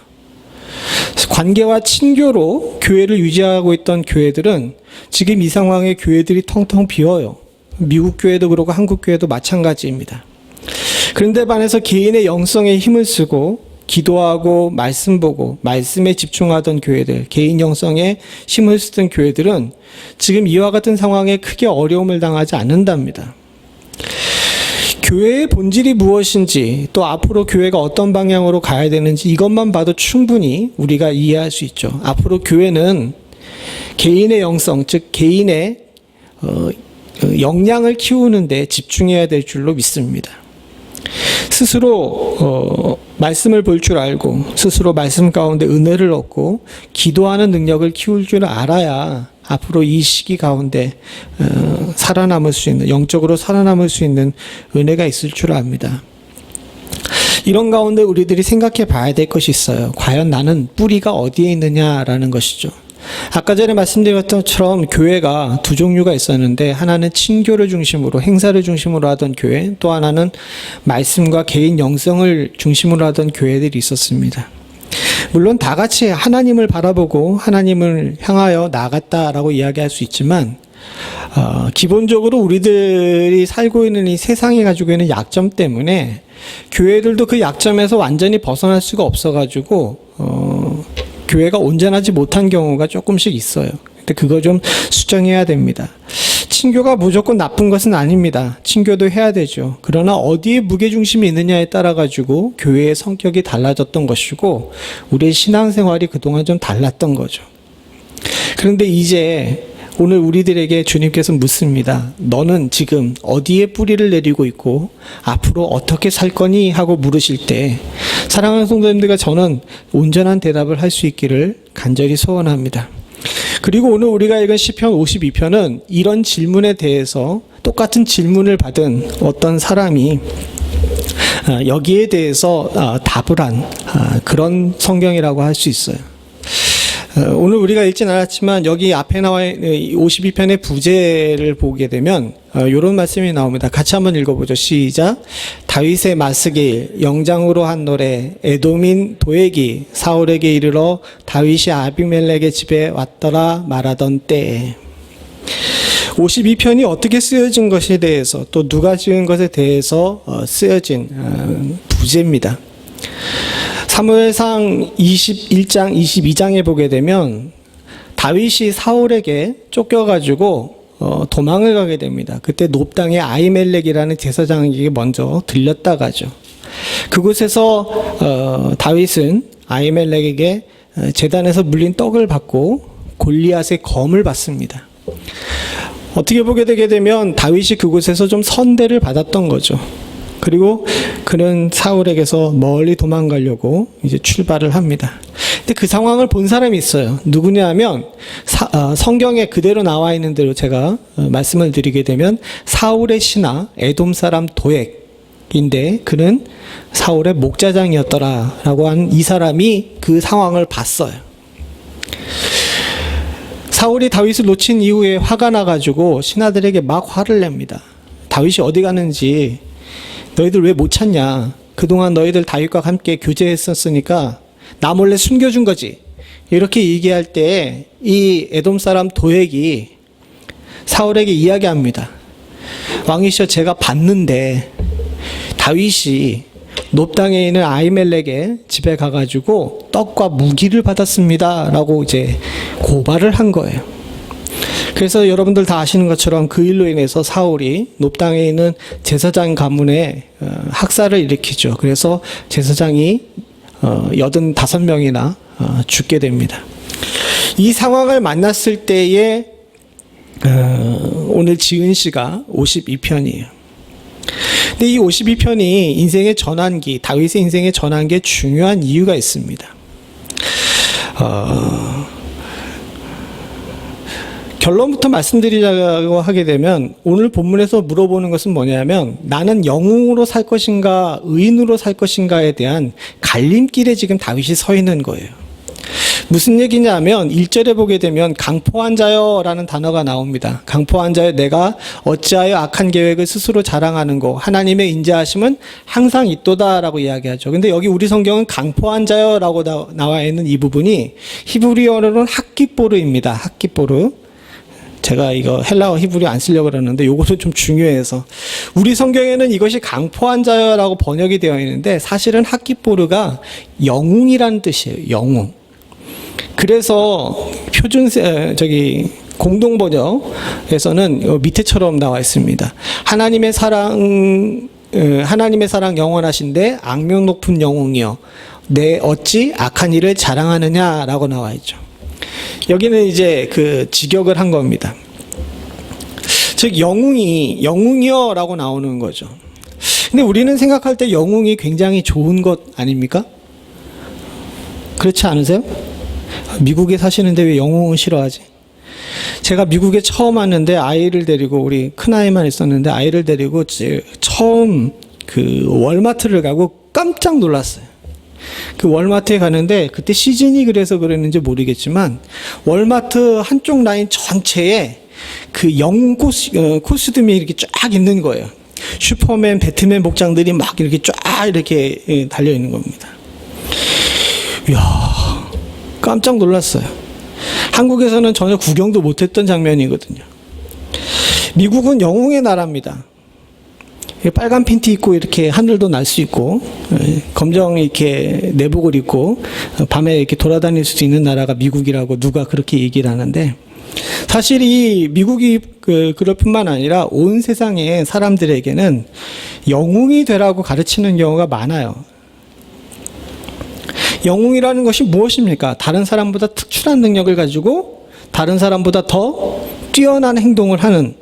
관계와 친교로 교회를 유지하고 있던 교회들은 지금 이 상황에 교회들이 텅텅 비어요. 미국 교회도 그렇고 한국 교회도 마찬가지입니다. 그런데 반해서 개인의 영성에 힘을 쓰고 기도하고 말씀 보고 말씀에 집중하던 교회들, 개인 영성에 힘을 쓰던 교회들은 지금 이와 같은 상황에 크게 어려움을 당하지 않는답니다. 교회의 본질이 무엇인지 또 앞으로 교회가 어떤 방향으로 가야 되는지 이것만 봐도 충분히 우리가 이해할 수 있죠. 앞으로 교회는 개인의 영성, 즉 개인의 역량을 키우는 데 집중해야 될 줄로 믿습니다. 스스로 말씀을 볼 줄 알고 스스로 말씀 가운데 은혜를 얻고 기도하는 능력을 키울 줄 알아야 앞으로 이 시기 가운데 살아남을 수 있는, 영적으로 살아남을 수 있는 은혜가 있을 줄 압니다. 이런 가운데 우리들이 생각해 봐야 될 것이 있어요. 과연 나는 뿌리가 어디에 있느냐라는 것이죠. 아까 전에 말씀드렸던 것처럼 교회가 두 종류가 있었는데 하나는 친교를 중심으로 행사를 중심으로 하던 교회, 또 하나는 말씀과 개인 영성을 중심으로 하던 교회들이 있었습니다. 물론 다 같이 하나님을 바라보고 하나님을 향하여 나아갔다라고 이야기할 수 있지만 기본적으로 우리들이 살고 있는 이 세상이 가지고 있는 약점 때문에 교회들도 그 약점에서 완전히 벗어날 수가 없어가지고 교회가 온전하지 못한 경우가 조금씩 있어요. 근데 그거 좀 수정해야 됩니다. 친교가 무조건 나쁜 것은 아닙니다. 친교도 해야 되죠. 그러나 어디에 무게중심이 있느냐에 따라 가지고 교회의 성격이 달라졌던 것이고 우리의 신앙생활이 그동안 좀 달랐던 거죠. 그런데 이제 오늘 우리들에게 주님께서 묻습니다. 너는 지금 어디에 뿌리를 내리고 있고 앞으로 어떻게 살 거니? 하고 물으실 때 사랑하는 성도님들과 저는 온전한 대답을 할 수 있기를 간절히 소원합니다. 그리고 오늘 우리가 읽은 시편 52편은 이런 질문에 대해서 똑같은 질문을 받은 어떤 사람이 여기에 대해서 답을 한 그런 성경이라고 할 수 있어요. 오늘 우리가 읽진 않았지만 여기 앞에 나와 있는 52편의 부제를 보게 되면 이런 말씀이 나옵니다. 같이 한번 읽어보죠. 시작. 다윗의 마스길 영장으로 한 노래 에돔인 도액이 사울에게 이르러 다윗이 아비멜렉의 집에 왔더라 말하던 때에 52편이 어떻게 쓰여진 것에 대해서 또 누가 지은 것에 대해서 쓰여진 부제입니다. 사무엘상 21장, 22장에 보게 되면 다윗이 사울에게 쫓겨가지고 도망을 가게 됩니다. 그때 놉당의 아히멜렉이라는 제사장에게 먼저 들렸다가죠. 그곳에서 다윗은 아히멜렉에게 제단에서 물린 떡을 받고 골리앗의 검을 받습니다. 어떻게 보게 되게 되면 다윗이 그곳에서 좀 선대를 받았던 거죠. 그리고 그는 사울에게서 멀리 도망가려고 이제 출발을 합니다. 근데 그 상황을 본 사람이 있어요. 누구냐 하면 성경에 그대로 나와 있는 대로 제가 말씀을 드리게 되면 사울의 신하 에돔 사람 도액인데 그는 사울의 목자장이었더라라고 한 이 사람이 그 상황을 봤어요. 사울이 다윗을 놓친 이후에 화가 나가지고 신하들에게 막 화를 냅니다. 다윗이 어디 가는지 너희들 왜 못 찾냐? 그동안 너희들 다윗과 함께 교제했었으니까 나 몰래 숨겨준 거지. 이렇게 얘기할 때 이 에돔 사람 도액이 사울에게 이야기합니다. 왕이시여 제가 봤는데 다윗이 놉당에 있는 아히멜렉의 집에 가가지고 떡과 무기를 받았습니다. 라고 이제 고발을 한 거예요. 그래서 여러분들 다 아시는 것처럼 그 일로 인해서 사울이 놉당에 있는 제사장 가문에 학살을 일으키죠. 그래서 제사장이 85명이나 죽게 됩니다. 이 상황을 만났을 때에 오늘 지은 시가 52편이에요. 근데 이 52편이 인생의 전환기, 다윗의 인생의 전환기에 중요한 이유가 있습니다. 결론부터 말씀드리자고 하게 되면 오늘 본문에서 물어보는 것은 뭐냐면 나는 영웅으로 살 것인가 의인으로 살 것인가에 대한 갈림길에 지금 다윗이 서 있는 거예요. 무슨 얘기냐 하면 1절에 보게 되면 강포한 자여 라는 단어가 나옵니다. 강포한 자여 내가 어찌하여 악한 계획을 스스로 자랑하는고 하나님의 인자하심은 항상 있도다 라고 이야기하죠. 근데 여기 우리 성경은 강포한 자여 라고 나와 있는 이 부분이 히브리어로는 학기뽀르입니다. 학기뽀르. 제가 이거 헬라어 히브리 안 쓰려고 그러는데 요것은 좀 중요해서 우리 성경에는 이것이 강포한 자여라고 번역이 되어 있는데 사실은 학기뽀르가 영웅이라는 뜻이에요. 영웅. 그래서 표준 공동 번역에서는 밑에처럼 나와 있습니다. 하나님의 사랑 영원하신데 악명 높은 영웅이여 내 어찌 악한 일을 자랑하느냐라고 나와 있죠. 여기는 이제 그 직역을 한 겁니다. 즉 영웅이여라고 나오는 거죠. 근데 우리는 생각할 때 영웅이 굉장히 좋은 것 아닙니까? 그렇지 않으세요? 미국에 사시는데 왜 영웅을 싫어하지? 제가 미국에 처음 왔는데 아이를 데리고 우리 큰아이만 있었는데 아이를 데리고 처음 그 월마트를 가고 깜짝 놀랐어요. 그 월마트에 가는데 그때 시즌이 그래서 그랬는지 모르겠지만 월마트 한쪽 라인 전체에 그 영웅 코스튬이 이렇게 쫙 있는 거예요. 슈퍼맨, 배트맨 복장들이 막 이렇게 쫙 이렇게 달려 있는 겁니다. 이야, 깜짝 놀랐어요. 한국에서는 전혀 구경도 못했던 장면이거든요. 미국은 영웅의 나라입니다. 빨간 팬티 입고 이렇게 하늘도 날 수 있고 검정 이렇게 내복을 입고 밤에 이렇게 돌아다닐 수 있는 나라가 미국이라고 누가 그렇게 얘기를 하는데, 사실 이 미국이 그럴 뿐만 아니라 온 세상의 사람들에게는 영웅이 되라고 가르치는 경우가 많아요. 영웅이라는 것이 무엇입니까? 다른 사람보다 특출한 능력을 가지고 다른 사람보다 더 뛰어난 행동을 하는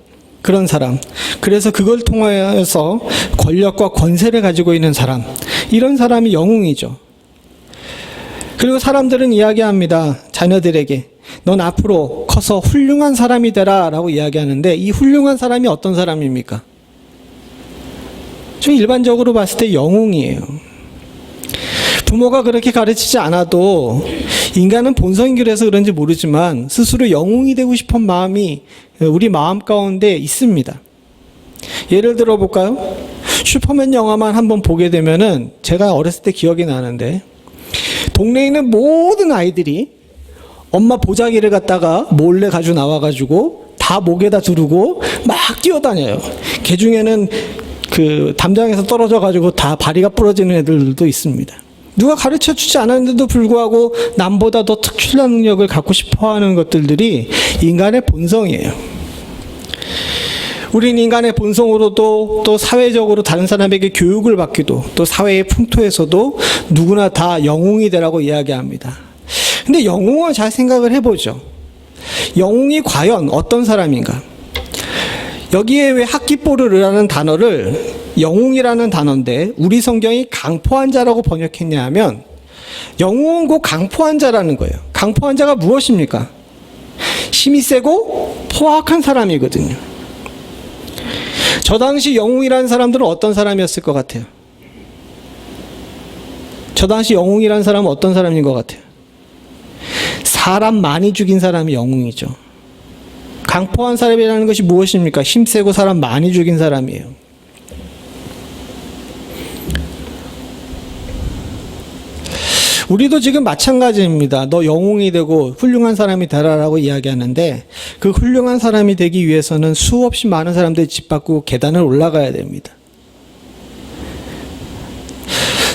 그런 사람, 그래서 그걸 통하여서 권력과 권세를 가지고 있는 사람, 이런 사람이 영웅이죠. 그리고 사람들은 이야기합니다. 자녀들에게 넌 앞으로 커서 훌륭한 사람이 되라 라고 이야기하는데, 이 훌륭한 사람이 어떤 사람입니까? 좀 일반적으로 봤을 때 영웅이에요. 부모가 그렇게 가르치지 않아도 인간은 본성이 그래서 그런지 모르지만 스스로 영웅이 되고 싶은 마음이 우리 마음 가운데 있습니다. 예를 들어 볼까요? 슈퍼맨 영화만 한번 보게 되면은, 제가 어렸을 때 기억이 나는데, 동네에 있는 모든 아이들이 엄마 보자기를 갖다가 몰래 가지고 나와가지고 다 목에다 두르고 막 뛰어다녀요. 그 중에는 그 담장에서 떨어져가지고 다 다리가 부러지는 애들도 있습니다. 누가 가르쳐 주지 않았는데도 불구하고 남보다 더 특출난 능력을 갖고 싶어 하는 것들이 인간의 본성이에요. 우린 인간의 본성으로도 또 사회적으로 다른 사람에게 교육을 받기도, 또 사회의 풍토에서도 누구나 다 영웅이 되라고 이야기합니다. 근데 영웅을 잘 생각을 해보죠. 영웅이 과연 어떤 사람인가? 여기에 왜 학기뽀르르라는 단어를, 영웅이라는 단어인데 우리 성경이 강포한 자라고 번역했냐 하면, 영웅은 곧 강포한 자라는 거예요. 강포한 자가 무엇입니까? 힘이 세고 포악한 사람이거든요. 저 당시 영웅이라는 사람들은 어떤 사람이었을 것 같아요? 저 당시 영웅이라는 사람은 어떤 사람인 것 같아요? 사람 많이 죽인 사람이 영웅이죠. 강포한 사람이라는 것이 무엇입니까? 힘세고 사람 많이 죽인 사람이에요. 우리도 지금 마찬가지입니다. 너 영웅이 되고 훌륭한 사람이 되라라고 이야기하는데, 그 훌륭한 사람이 되기 위해서는 수없이 많은 사람들이 집 밖으로 계단을 올라가야 됩니다.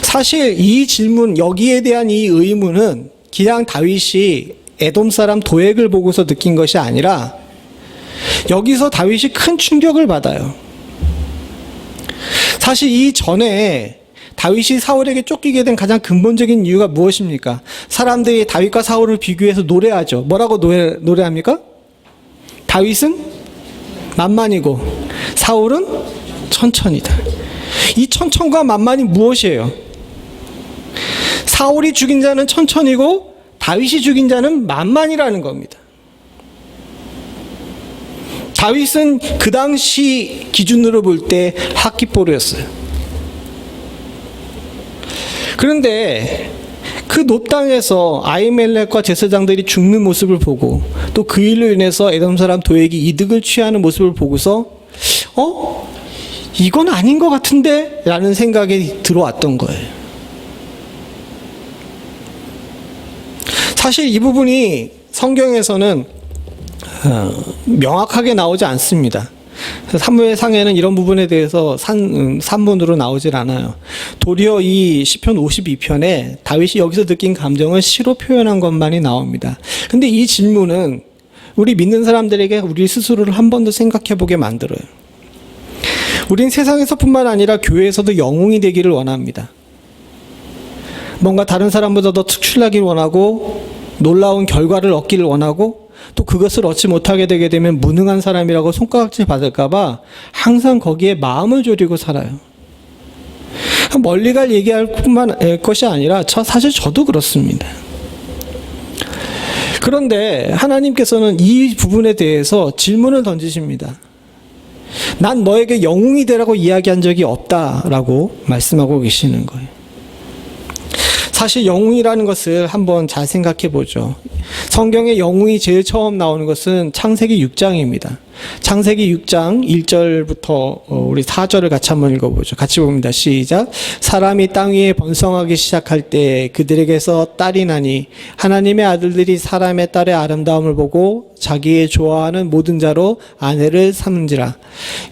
사실 이 질문, 여기에 대한 이 의문은 그냥 다윗이 에돔 사람 도액을 보고서 느낀 것이 아니라, 여기서 다윗이 큰 충격을 받아요. 사실 이 전에 다윗이 사울에게 쫓기게 된 가장 근본적인 이유가 무엇입니까? 사람들이 다윗과 사울을 비교해서 노래하죠. 뭐라고 노래합니까? 다윗은 만만이고 사울은 천천이다. 이 천천과 만만이 무엇이에요? 사울이 죽인 자는 천천이고 다윗이 죽인 자는 만만이라는 겁니다. 다윗은 그 당시 기준으로 볼 때 학기포르였어요. 그런데 그 놋땅에서 아히멜렉과 제사장들이 죽는 모습을 보고, 또 그 일로 인해서 에돔 사람 도액이 이득을 취하는 모습을 보고서 이건 아닌 것 같은데? 라는 생각이 들어왔던 거예요. 사실 이 부분이 성경에서는 명확하게 나오지 않습니다. 사무엘상에는 이런 부분에 대해서 산문으로 나오질 않아요. 도리어 이 시편 52편에 다윗이 여기서 느낀 감정을 시로 표현한 것만이 나옵니다. 근데 이 질문은 우리 믿는 사람들에게 우리 스스로를 한 번 더 생각해 보게 만들어요. 우린 세상에서뿐만 아니라 교회에서도 영웅이 되기를 원합니다. 뭔가 다른 사람보다 더 특출나기를 원하고, 놀라운 결과를 얻기를 원하고, 또 그것을 얻지 못하게 되게 되면 무능한 사람이라고 손가락질 받을까봐 항상 거기에 마음을 졸이고 살아요. 멀리 갈 얘기할 것이 아니라 사실 저도 그렇습니다. 그런데 하나님께서는 이 부분에 대해서 질문을 던지십니다. 난 너에게 영웅이 되라고 이야기한 적이 없다라고 말씀하고 계시는 거예요. 사실 영웅이라는 것을 한번 잘 생각해 보죠. 성경에 영웅이 제일 처음 나오는 것은 창세기 6장입니다. 창세기 6장 1절부터 우리 4절을 같이 한번 읽어보죠. 같이 봅니다. 시작. 사람이 땅 위에 번성하기 시작할 때 그들에게서 딸이 나니 하나님의 아들들이 사람의 딸의 아름다움을 보고 자기의 좋아하는 모든 자로 아내를 삼은지라.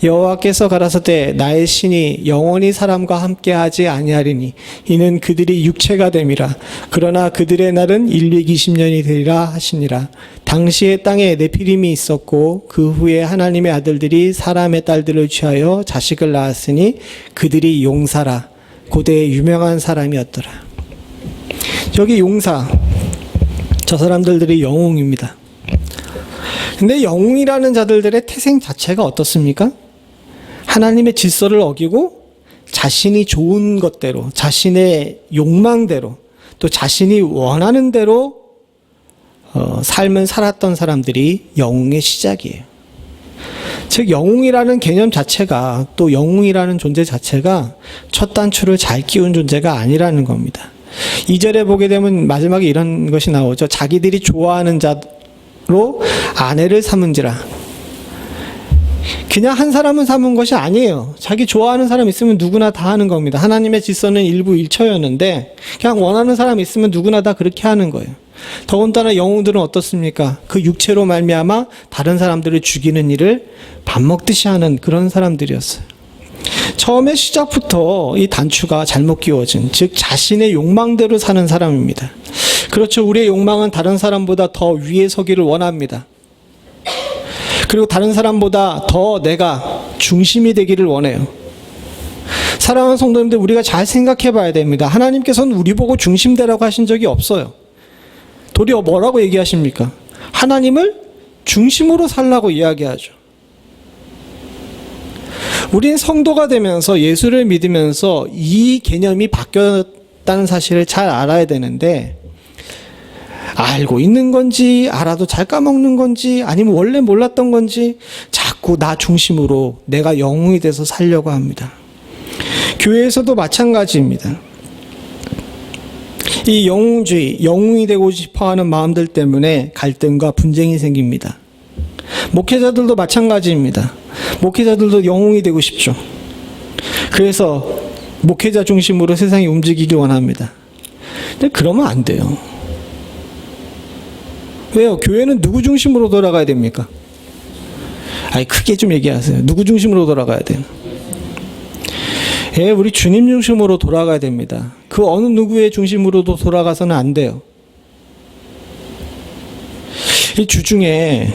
여호와께서 가라사대 나의 신이 영원히 사람과 함께하지 아니하리니 이는 그들이 육체가 됨이라. 그러나 그들의 날은 120년이 되리라 하시니라. 당시에 땅에 네피림이 있었고 그 후에 하나님의 아들들이 사람의 딸들을 취하여 자식을 낳았으니 그들이 용사라. 고대의 유명한 사람이었더라. 여기 용사, 저 사람들이 영웅입니다. 근데 영웅이라는 자들의 태생 자체가 어떻습니까? 하나님의 질서를 어기고 자신이 좋은 것대로, 자신의 욕망대로, 또 자신이 원하는 대로 삶을 살았던 사람들이 영웅의 시작이에요. 즉 영웅이라는 개념 자체가, 또 영웅이라는 존재 자체가 첫 단추를 잘 끼운 존재가 아니라는 겁니다. 2절에 보게 되면 마지막에 이런 것이 나오죠. 자기들이 좋아하는 자로 아내를 삼은지라. 그냥 한 사람은 삼은 것이 아니에요. 자기 좋아하는 사람 있으면 누구나 다 하는 겁니다. 하나님의 질서는 일부일처였는데 그냥 원하는 사람 있으면 누구나 다 그렇게 하는 거예요. 더군다나 영웅들은 어떻습니까? 그 육체로 말미암아 다른 사람들을 죽이는 일을 밥 먹듯이 하는 그런 사람들이었어요. 처음에 시작부터 이 단추가 잘못 끼워진, 즉 자신의 욕망대로 사는 사람입니다. 그렇죠. 우리의 욕망은 다른 사람보다 더 위에 서기를 원합니다. 그리고 다른 사람보다 더 내가 중심이 되기를 원해요. 사랑하는 성도님들, 우리가 잘 생각해 봐야 됩니다. 하나님께서는 우리 보고 중심되라고 하신 적이 없어요. 도리어 뭐라고 얘기하십니까? 하나님을 중심으로 살라고 이야기하죠. 우린 성도가 되면서 예수를 믿으면서 이 개념이 바뀌었다는 사실을 잘 알아야 되는데, 알고 있는 건지 알아도 잘 까먹는 건지 아니면 원래 몰랐던 건지 자꾸 나 중심으로 내가 영웅이 돼서 살려고 합니다. 교회에서도 마찬가지입니다. 이 영웅주의, 영웅이 되고 싶어하는 마음들 때문에 갈등과 분쟁이 생깁니다. 목회자들도 마찬가지입니다. 목회자들도 영웅이 되고 싶죠. 그래서 목회자 중심으로 세상이 움직이길 원합니다. 근데 그러면 안 돼요. 왜요? 교회는 누구 중심으로 돌아가야 됩니까? 아니, 크게 좀 얘기하세요. 누구 중심으로 돌아가야 돼요? 예, 우리 주님 중심으로 돌아가야 됩니다. 그 어느 누구의 중심으로도 돌아가서는 안 돼요. 이 주중에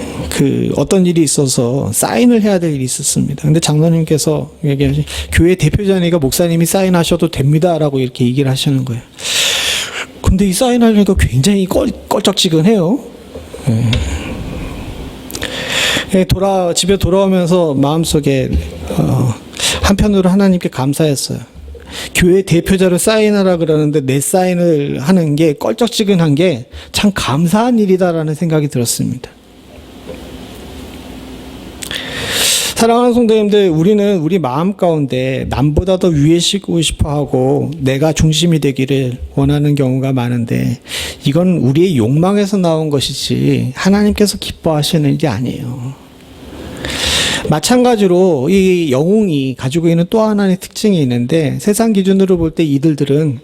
어떤 일이 있어서 사인을 해야 될 일이 있었습니다. 근데 장로님께서 얘기하신, 교회 대표자니까 목사님이 사인하셔도 됩니다라고 이렇게 얘기를 하시는 거예요. 근데 이 사인하려니까 굉장히 껄쩍지근해요. 집에 돌아오면서 마음속에 한편으로 하나님께 감사했어요. 교회 대표자로 사인하라 그러는데 내 사인을 하는 게 껄쩍지근한 게 참 감사한 일이다라는 생각이 들었습니다. 사랑하는 성도님들, 우리는 우리 마음 가운데 남보다 더 위에 서고 싶어하고 내가 중심이 되기를 원하는 경우가 많은데, 이건 우리의 욕망에서 나온 것이지 하나님께서 기뻐하시는 일이 아니에요. 마찬가지로 이 영웅이 가지고 있는 또 하나의 특징이 있는데, 세상 기준으로 볼 때 이들은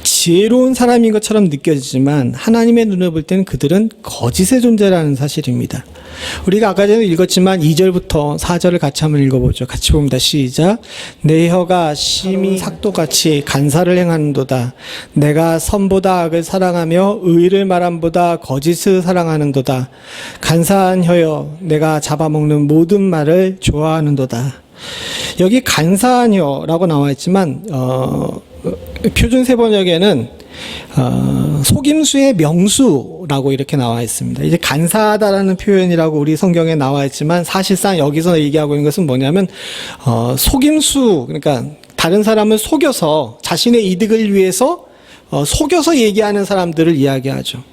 지혜로운 사람인 것처럼 느껴지지만 하나님의 눈에 볼 때는 그들은 거짓의 존재라는 사실입니다. 우리가 아까 전에 읽었지만 2절부터 4절을 같이 한번 읽어보죠. 같이 봅니다. 시작. 내 혀가 심히 삭도같이 간사를 행하는도다. 내가 선보다 악을 사랑하며 의를 말함보다 거짓을 사랑하는도다. 간사한 혀여, 내가 잡아먹는 모든 말을 좋아하는도다. 여기 간사한 혀라고 나와 있지만 표준 세번역에는 속임수의 명수라고 이렇게 나와 있습니다. 이제 간사하다라는 표현이라고 우리 성경에 나와 있지만, 사실상 여기서 얘기하고 있는 것은 뭐냐면 속임수, 그러니까 다른 사람을 속여서 자신의 이득을 위해서 속여서 얘기하는 사람들을 이야기하죠.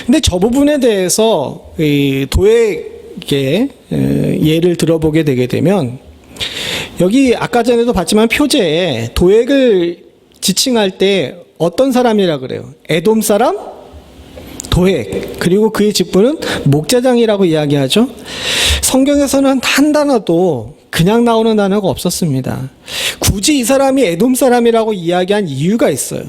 근데 저 부분에 대해서 이 도액의 예를 들어보게 되게 되면, 여기 아까 전에도 봤지만 표제에 도액을 지칭할 때 어떤 사람이라 그래요? 에돔 사람, 도액, 그리고 그의 직분은 목자장이라고 이야기하죠. 성경에서는 한 단어도 그냥 나오는 단어가 없었습니다. 굳이 이 사람이 에돔 사람이라고 이야기한 이유가 있어요.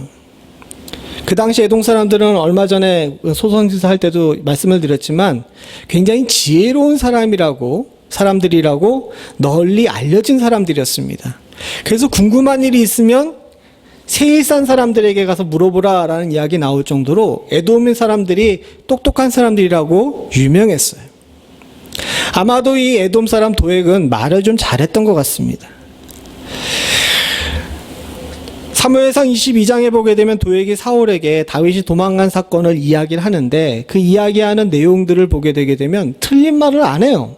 그 당시 에돔 사람들은 얼마 전에 소선지서 할 때도 말씀을 드렸지만 굉장히 지혜로운 사람들이라고 널리 알려진 사람들이었습니다. 그래서 궁금한 일이 있으면 세일산 사람들에게 가서 물어보라라는 이야기 나올 정도로 에돔의 사람들이 똑똑한 사람들이라고 유명했어요. 아마도 이 에돔 사람 도액은 말을 좀 잘했던 것 같습니다. 사무엘상 22장에 보게 되면 도액이 사울에게 다윗이 도망간 사건을 이야기를 하는데 그 이야기하는 내용들을 보게 되게 되면 틀린 말을 안 해요.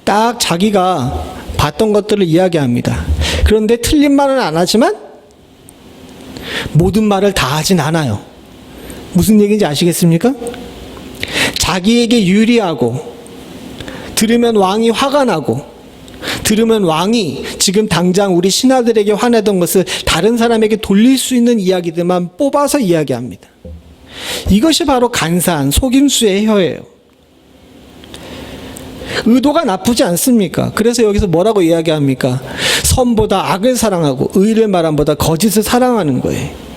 딱 자기가 봤던 것들을 이야기합니다. 그런데 틀린 말은 안 하지만 모든 말을 다 하진 않아요. 무슨 얘기인지 아시겠습니까? 자기에게 유리하고 들으면 왕이 화가 나고 들으면 왕이 지금 당장 우리 신하들에게 화내던 것을 다른 사람에게 돌릴 수 있는 이야기들만 뽑아서 이야기합니다. 이것이 바로 간사한 속임수의 혀예요. 의도가 나쁘지 않습니까? 그래서 여기서 뭐라고 이야기합니까? 선보다 악을 사랑하고 의를 말함보다 거짓을 사랑하는 거예요.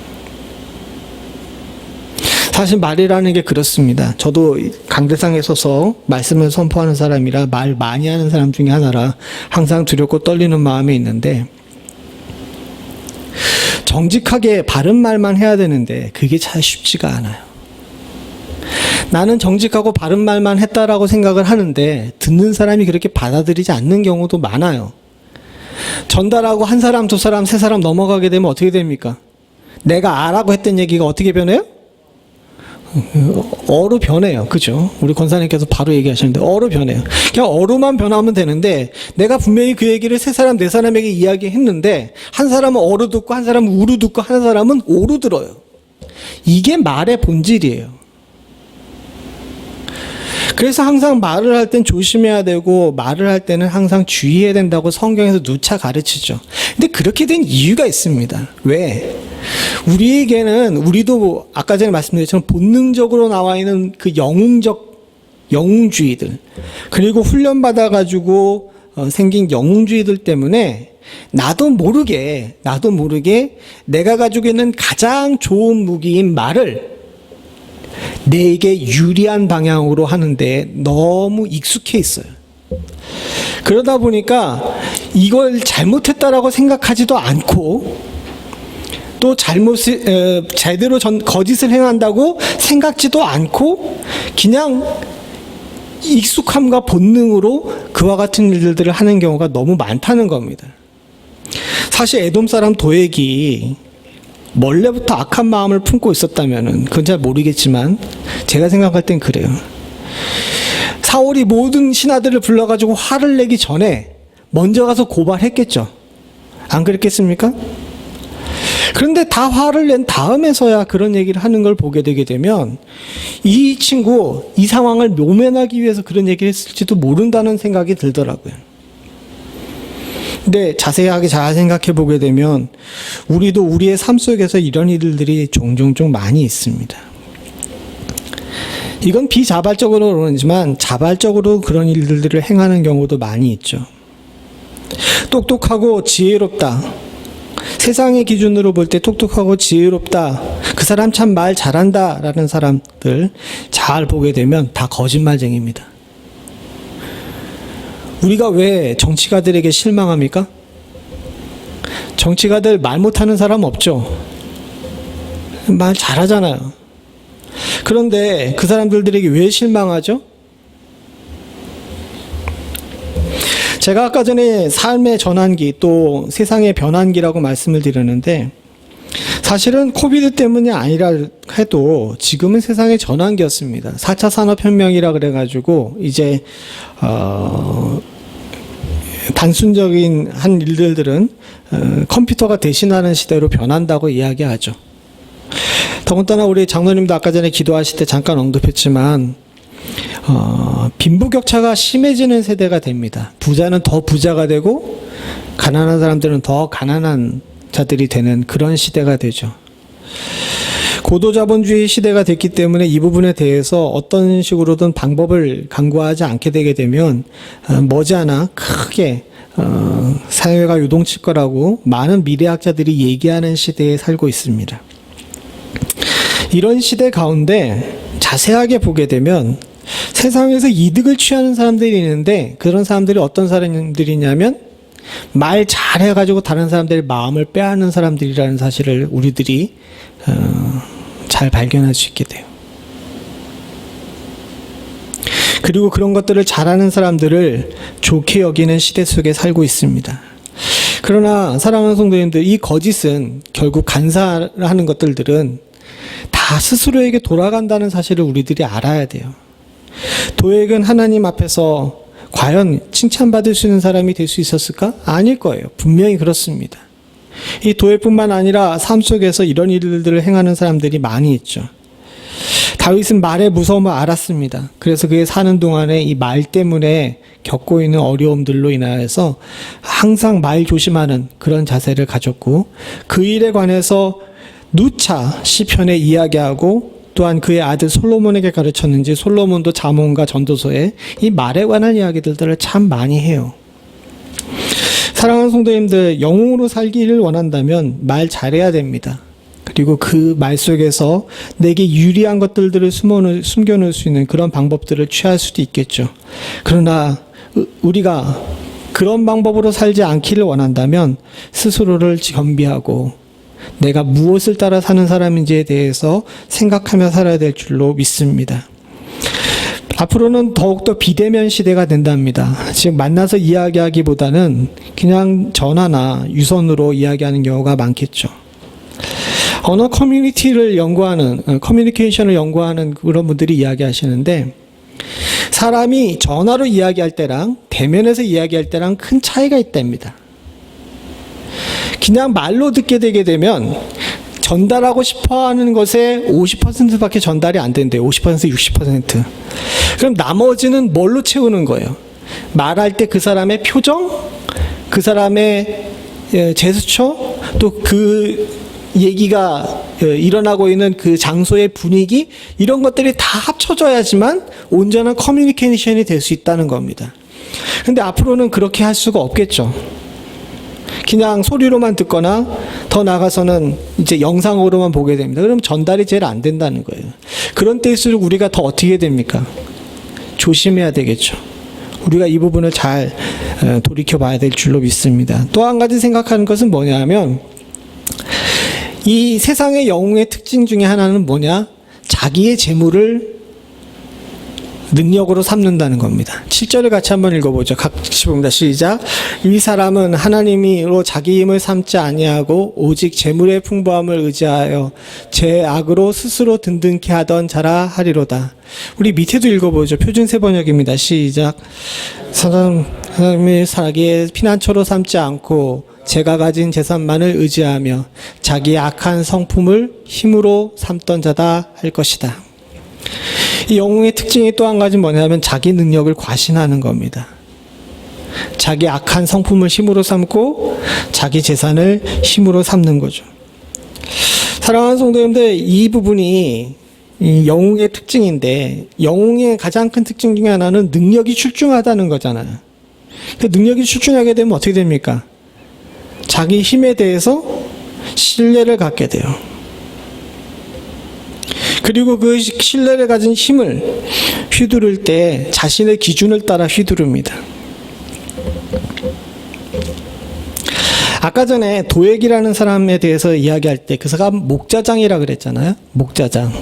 사실 말이라는 게 그렇습니다. 저도 강대상에 서서 말씀을 선포하는 사람이라 말 많이 하는 사람 중에 하나라 항상 두렵고 떨리는 마음이 있는데 정직하게 바른 말만 해야 되는데 그게 잘 쉽지가 않아요. 나는 정직하고 바른 말만 했다라고 생각을 하는데 듣는 사람이 그렇게 받아들이지 않는 경우도 많아요. 전달하고 한 사람, 두 사람, 세 사람 넘어가게 되면 어떻게 됩니까? 내가 아라고 했던 얘기가 어떻게 변해요? 어로 변해요. 그죠? 우리 권사님께서 바로 얘기하셨는데 어로 변해요. 그냥 어로만 변하면 되는데 내가 분명히 그 얘기를 세 사람, 네 사람에게 이야기했는데 한 사람은 어로 듣고 한 사람은 우로 듣고 한 사람은 오로 들어요. 이게 말의 본질이에요. 그래서 항상 말을 할 땐 조심해야 되고 말을 할 때는 항상 주의해야 된다고 성경에서 누차 가르치죠. 근데 그렇게 된 이유가 있습니다. 왜? 우리에게는 우리도 아까 전에 말씀드렸지만 본능적으로 나와 있는 그 영웅주의들 그리고 훈련받아가지고 생긴 영웅주의들 때문에 나도 모르게 내가 가지고 있는 가장 좋은 무기인 말을 내게 유리한 방향으로 하는데 너무 익숙해 있어요. 그러다 보니까 이걸 잘못했다라고 생각하지도 않고 또 제대로 거짓을 행한다고 생각지도 않고 그냥 익숙함과 본능으로 그와 같은 일들을 하는 경우가 너무 많다는 겁니다. 사실 에돔 사람 도액이 원래부터 악한 마음을 품고 있었다면은 그건 잘 모르겠지만 제가 생각할 땐 그래요. 사울이 모든 신하들을 불러가지고 화를 내기 전에 먼저 가서 고발했겠죠. 안 그랬겠습니까? 그런데 다 화를 낸 다음에서야 그런 얘기를 하는 걸 보게 되게 되면 이 친구 이 상황을 모면하기 위해서 그런 얘기를 했을지도 모른다는 생각이 들더라고요. 근데 자세하게 잘 생각해 보게 되면 우리도 우리의 삶 속에서 이런 일들이 종종 좀 많이 있습니다. 이건 비자발적으로 그러지만 자발적으로 그런 일들을 행하는 경우도 많이 있죠. 똑똑하고 지혜롭다. 세상의 기준으로 볼 때 똑똑하고 지혜롭다. 그 사람 참 말 잘한다 라는 사람들 잘 보게 되면 다 거짓말쟁이입니다. 우리가 왜 정치가들에게 실망합니까? 정치가들 말 못하는 사람 없죠. 말 잘하잖아요. 그런데 그 사람들에게 왜 실망하죠? 제가 아까 전에 삶의 전환기 또 세상의 변환기라고 말씀을 드렸는데 사실은 코비드 때문이 아니라 해도 지금은 세상의 전환기였습니다. 4차 산업혁명이라 그래가지고 이제 단순적인 한 일들은 컴퓨터가 대신하는 시대로 변한다고 이야기하죠. 더군다나 우리 장로님도 아까 전에 기도하실 때 잠깐 언급했지만 빈부격차가 심해지는 세대가 됩니다. 부자는 더 부자가 되고 가난한 사람들은 더 가난한 자들이 되는 그런 시대가 되죠. 고도자본주의 시대가 됐기 때문에 이 부분에 대해서 어떤 식으로든 방법을 강구하지 않게 되게 되면 머지않아 크게 사회가 요동칠 거라고 많은 미래학자들이 얘기하는 시대에 살고 있습니다. 이런 시대 가운데 자세하게 보게 되면 세상에서 이득을 취하는 사람들이 있는데, 그런 사람들이 어떤 사람들이냐면 말 잘해가지고 다른 사람들의 마음을 빼앗는 사람들이라는 사실을 우리들이 잘 발견할 수 있게 돼요. 그리고 그런 것들을 잘하는 사람들을 좋게 여기는 시대 속에 살고 있습니다. 그러나 사랑하는 성도님들, 이 거짓은 결국 간사하는 것들은 다 스스로에게 돌아간다는 사실을 우리들이 알아야 돼요. 도액은 하나님 앞에서 과연 칭찬받을 수 있는 사람이 될 수 있었을까? 아닐 거예요. 분명히 그렇습니다. 이 도액뿐만 아니라 삶 속에서 이런 일들을 행하는 사람들이 많이 있죠. 다윗은 말의 무서움을 알았습니다. 그래서 그의 사는 동안에 이 말 때문에 겪고 있는 어려움들로 인하여서 항상 말 조심하는 그런 자세를 가졌고, 그 일에 관해서 누차 시편에 이야기하고, 또한 그의 아들 솔로몬에게 가르쳤는지 솔로몬도 잠언과 전도서에 이 말에 관한 이야기들을 참 많이 해요. 사랑하는 성도님들, 영웅으로 살기를 원한다면 말 잘해야 됩니다. 그리고 그 말 속에서 내게 유리한 것들을 숨겨놓을 수 있는 그런 방법들을 취할 수도 있겠죠. 그러나 우리가 그런 방법으로 살지 않기를 원한다면 스스로를 겸비하고 내가 무엇을 따라 사는 사람인지에 대해서 생각하며 살아야 될 줄로 믿습니다. 앞으로는 더욱더 비대면 시대가 된답니다. 지금 만나서 이야기하기보다는 그냥 전화나 유선으로 이야기하는 경우가 많겠죠. 언어 커뮤니티를 연구하는, 커뮤니케이션을 연구하는 그런 분들이 이야기하시는데, 사람이 전화로 이야기할 때랑 대면에서 이야기할 때랑 큰 차이가 있답니다. 그냥 말로 듣게 되게 되면 전달하고 싶어 하는 것에 50%밖에 전달이 안 된대요. 50%, 60%. 그럼 나머지는 뭘로 채우는 거예요? 말할 때 그 사람의 표정, 그 사람의 제스처, 또 그 얘기가 일어나고 있는 그 장소의 분위기, 이런 것들이 다 합쳐져야지만 온전한 커뮤니케이션이 될 수 있다는 겁니다. 근데 앞으로는 그렇게 할 수가 없겠죠. 그냥 소리로만 듣거나 더 나가서는 이제 영상으로만 보게 됩니다. 그럼 전달이 제일 안 된다는 거예요. 그런 때일수록 우리가 더 어떻게 됩니까? 조심해야 되겠죠. 우리가 이 부분을 잘 돌이켜 봐야 될 줄로 믿습니다. 또 한 가지 생각하는 것은 뭐냐면, 이 세상의 영웅의 특징 중에 하나는 뭐냐? 자기의 재물을 능력으로 삼는다는 겁니다. 7절을 같이 한번 읽어보죠. 같이 봅니다. 시작. 이 사람은 하나님으로 자기 힘을 삼지 아니하고 오직 재물의 풍부함을 의지하여 제 악으로 스스로 든든케 하던 자라 하리로다. 우리 밑에도 읽어보죠. 표준 세번역입니다. 시작. 사람이 자기의 피난처로 삼지 않고 제가 가진 재산만을 의지하며 자기의 악한 성품을 힘으로 삼던 자다 할 것이다. 이 영웅의 특징이 또 한 가지 뭐냐면 자기 능력을 과신하는 겁니다. 자기 악한 성품을 힘으로 삼고 자기 재산을 힘으로 삼는 거죠. 사랑하는 성도님들, 이 부분이 이 영웅의 특징인데, 영웅의 가장 큰 특징 중에 하나는 능력이 출중하다는 거잖아요. 그 능력이 출중하게 되면 어떻게 됩니까? 자기 힘에 대해서 신뢰를 갖게 돼요. 그리고 그 신뢰를 가진 힘을 휘두를 때 자신의 기준을 따라 휘두릅니다. 아까 전에 도액이라는 사람에 대해서 이야기할 때 그 사람 목자장이라 그랬잖아요. 목자장.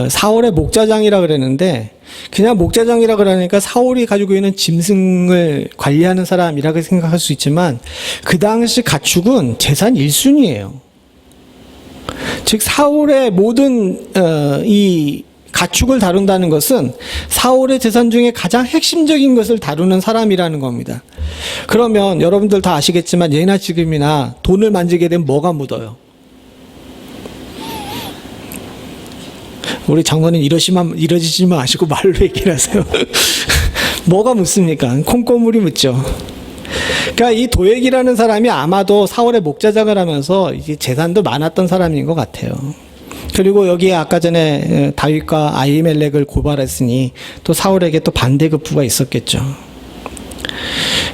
사울의 목자장이라 그랬는데, 그냥 목자장이라 그러니까 사울이 가지고 있는 짐승을 관리하는 사람이라고 생각할 수 있지만, 그 당시 가축은 재산 1순위예요. 즉 사울의 모든 이 가축을 다룬다는 것은 사울의 재산 중에 가장 핵심적인 것을 다루는 사람이라는 겁니다. 그러면 여러분들 다 아시겠지만 예나 지금이나 돈을 만지게 되면 뭐가 묻어요? 우리 장로님 이러시지 마시고 말로 얘기를 하세요. 뭐가 묻습니까? 콩고물이 묻죠. 그러니까 이 도액이라는 사람이 아마도 사울의 목자장을 하면서 이제 재산도 많았던 사람인 것 같아요. 그리고 여기에 아까 전에 다윗과 아히멜렉을 고발했으니 또 사울에게 또 반대급부가 있었겠죠.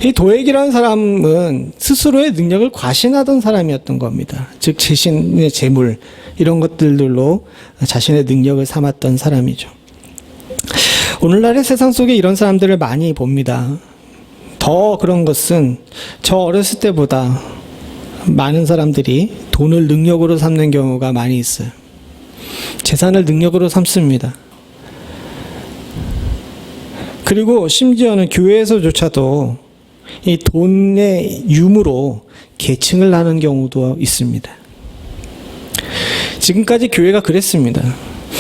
이 도액이라는 사람은 스스로의 능력을 과신하던 사람이었던 겁니다. 즉 자신의 재물 이런 것들로 자신의 능력을 삼았던 사람이죠. 오늘날의 세상 속에 이런 사람들을 많이 봅니다. 더 그런 것은 저 어렸을 때보다 많은 사람들이 돈을 능력으로 삼는 경우가 많이 있어요. 재산을 능력으로 삼습니다. 그리고 심지어는 교회에서조차도 이 돈의 유무로 계층을 나눈 경우도 있습니다. 지금까지 교회가 그랬습니다.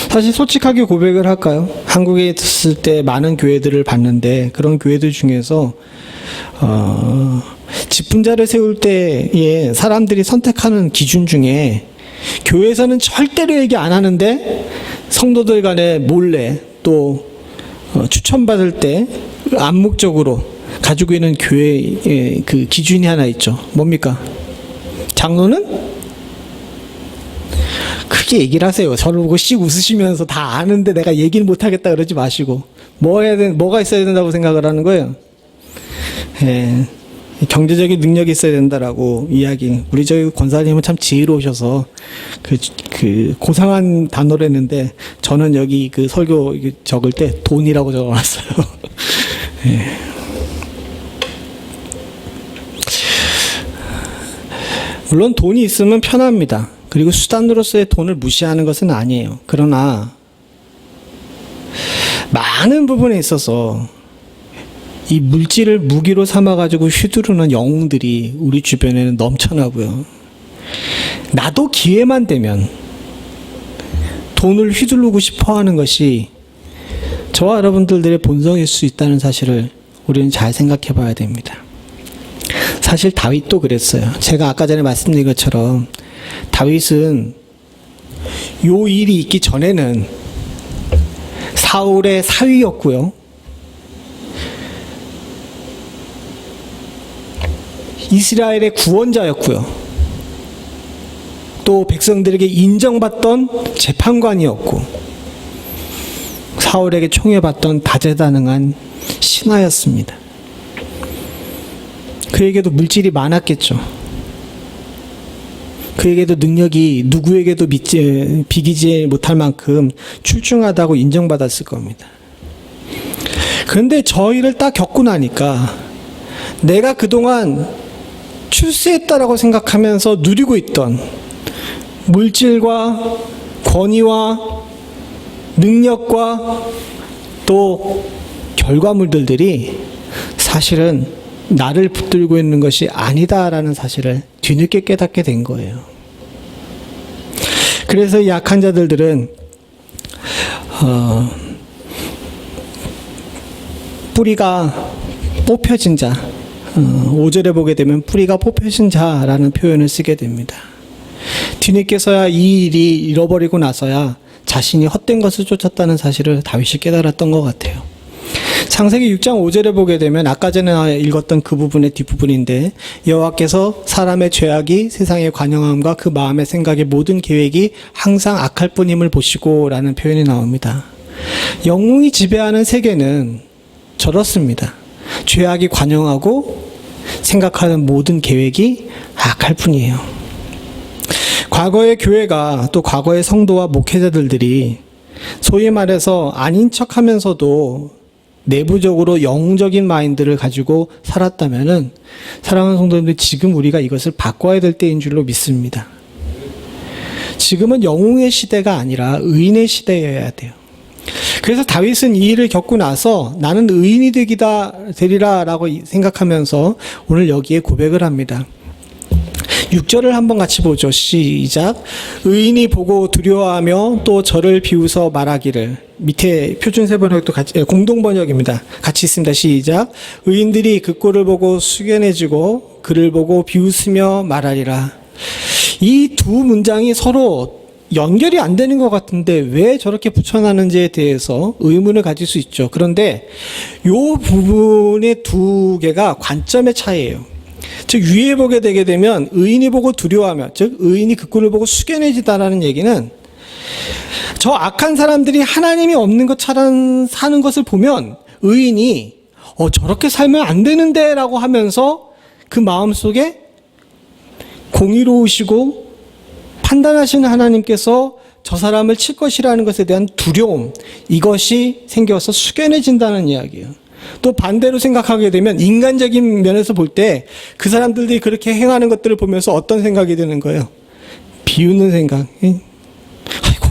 사실 솔직하게 고백을 할까요? 한국에 있을 때 많은 교회들을 봤는데 그런 교회들 중에서 직분자를 세울 때에 사람들이 선택하는 기준 중에 교회에서는 절대로 얘기 안 하는데 성도들 간에 몰래 또 추천받을 때 암묵적으로 가지고 있는 교회의 그 기준이 하나 있죠. 뭡니까? 장로는 크게 얘기를 하세요. 저를 보고 씩 웃으시면서 다 아는데 내가 얘기를 못하겠다 그러지 마시고 뭐가 있어야 된다고 생각을 하는 거예요. 예, 경제적인 능력이 있어야 된다라고 이야기. 우리 저희 권사님은 참 지혜로우셔서 그 고상한 단어를 했는데 저는 여기 그 설교 적을 때 돈이라고 적어놨어요. 예. 물론 돈이 있으면 편합니다. 그리고 수단으로서의 돈을 무시하는 것은 아니에요. 그러나 많은 부분에 있어서 이 물질을 무기로 삼아가지고 휘두르는 영웅들이 우리 주변에는 넘쳐나고요. 나도 기회만 되면 돈을 휘두르고 싶어 하는 것이 저와 여러분들의 본성일 수 있다는 사실을 우리는 잘 생각해 봐야 됩니다. 사실 다윗도 그랬어요. 제가 아까 전에 말씀드린 것처럼 다윗은 요 일이 있기 전에는 사울의 사위였고요. 이스라엘의 구원자였고요. 또 백성들에게 인정받던 재판관이었고 사울에게 총애받던 다재다능한 신하였습니다. 그에게도 물질이 많았겠죠. 그에게도 능력이 누구에게도 비기지 못할 만큼 출중하다고 인정받았을 겁니다. 그런데 저 일을 딱 겪고 나니까 내가 그동안 출세했다라고 생각하면서 누리고 있던 물질과 권위와 능력과 또 결과물들이 사실은 나를 붙들고 있는 것이 아니다라는 사실을 뒤늦게 깨닫게 된 거예요. 그래서 이 약한 자들은 뿌리가 뽑혀진 자, 5절에 보게 되면 뿌리가 뽑혀진 자라는 표현을 쓰게 됩니다. 뒤늦게서야 이 일이 잃어버리고 나서야 자신이 헛된 것을 쫓았다는 사실을 다윗이 깨달았던 것 같아요. 창세기 6장 5절에 보게 되면 아까 전에 읽었던 그 부분의 뒷부분인데 여호와께서 사람의 죄악이 세상의 관영함과 그 마음의 생각의 모든 계획이 항상 악할 뿐임을 보시고 라는 표현이 나옵니다. 영웅이 지배하는 세계는 저렇습니다. 죄악이 관영하고 생각하는 모든 계획이 악할 뿐이에요. 과거의 교회가 또 과거의 성도와 목회자들이 소위 말해서 아닌 척하면서도 내부적으로 영웅적인 마인드를 가지고 살았다면은 사랑하는 성도님들 지금 우리가 이것을 바꿔야 될 때인 줄로 믿습니다. 지금은 영웅의 시대가 아니라 의인의 시대여야 돼요. 그래서 다윗은 이 일을 겪고 나서 나는 의인이 되리라 라고 생각하면서 오늘 여기에 고백을 합니다. 6절을 한번 같이 보죠. 시작. 의인이 보고 두려워하며 또 저를 비웃어 말하기를. 밑에 표준세 번역도 같이 공동 번역입니다. 같이 있습니다. 시작. 의인들이 그 꼴을 보고 숙연해지고 그를 보고 비웃으며 말하리라. 이 두 문장이 서로 연결이 안 되는 것 같은데 왜 저렇게 붙여놨는지에 대해서 의문을 가질 수 있죠. 그런데 요 부분의 두 개가 관점의 차이예요. 즉 위에 보게 되게 되면 의인이 보고 두려워하며, 즉 의인이 그 꼴을 보고 숙연해지다라는 얘기는 저 악한 사람들이 하나님이 없는 것처럼 사는 것을 보면 의인이 저렇게 살면 안 되는데 라고 하면서 그 마음속에 공의로우시고 판단하시는 하나님께서 저 사람을 칠 것이라는 것에 대한 두려움, 이것이 생겨서 숙연해진다는 이야기예요. 또 반대로 생각하게 되면 인간적인 면에서 볼 때 그 사람들이 그렇게 행하는 것들을 보면서 어떤 생각이 드는 거예요? 비웃는 생각. 아이고,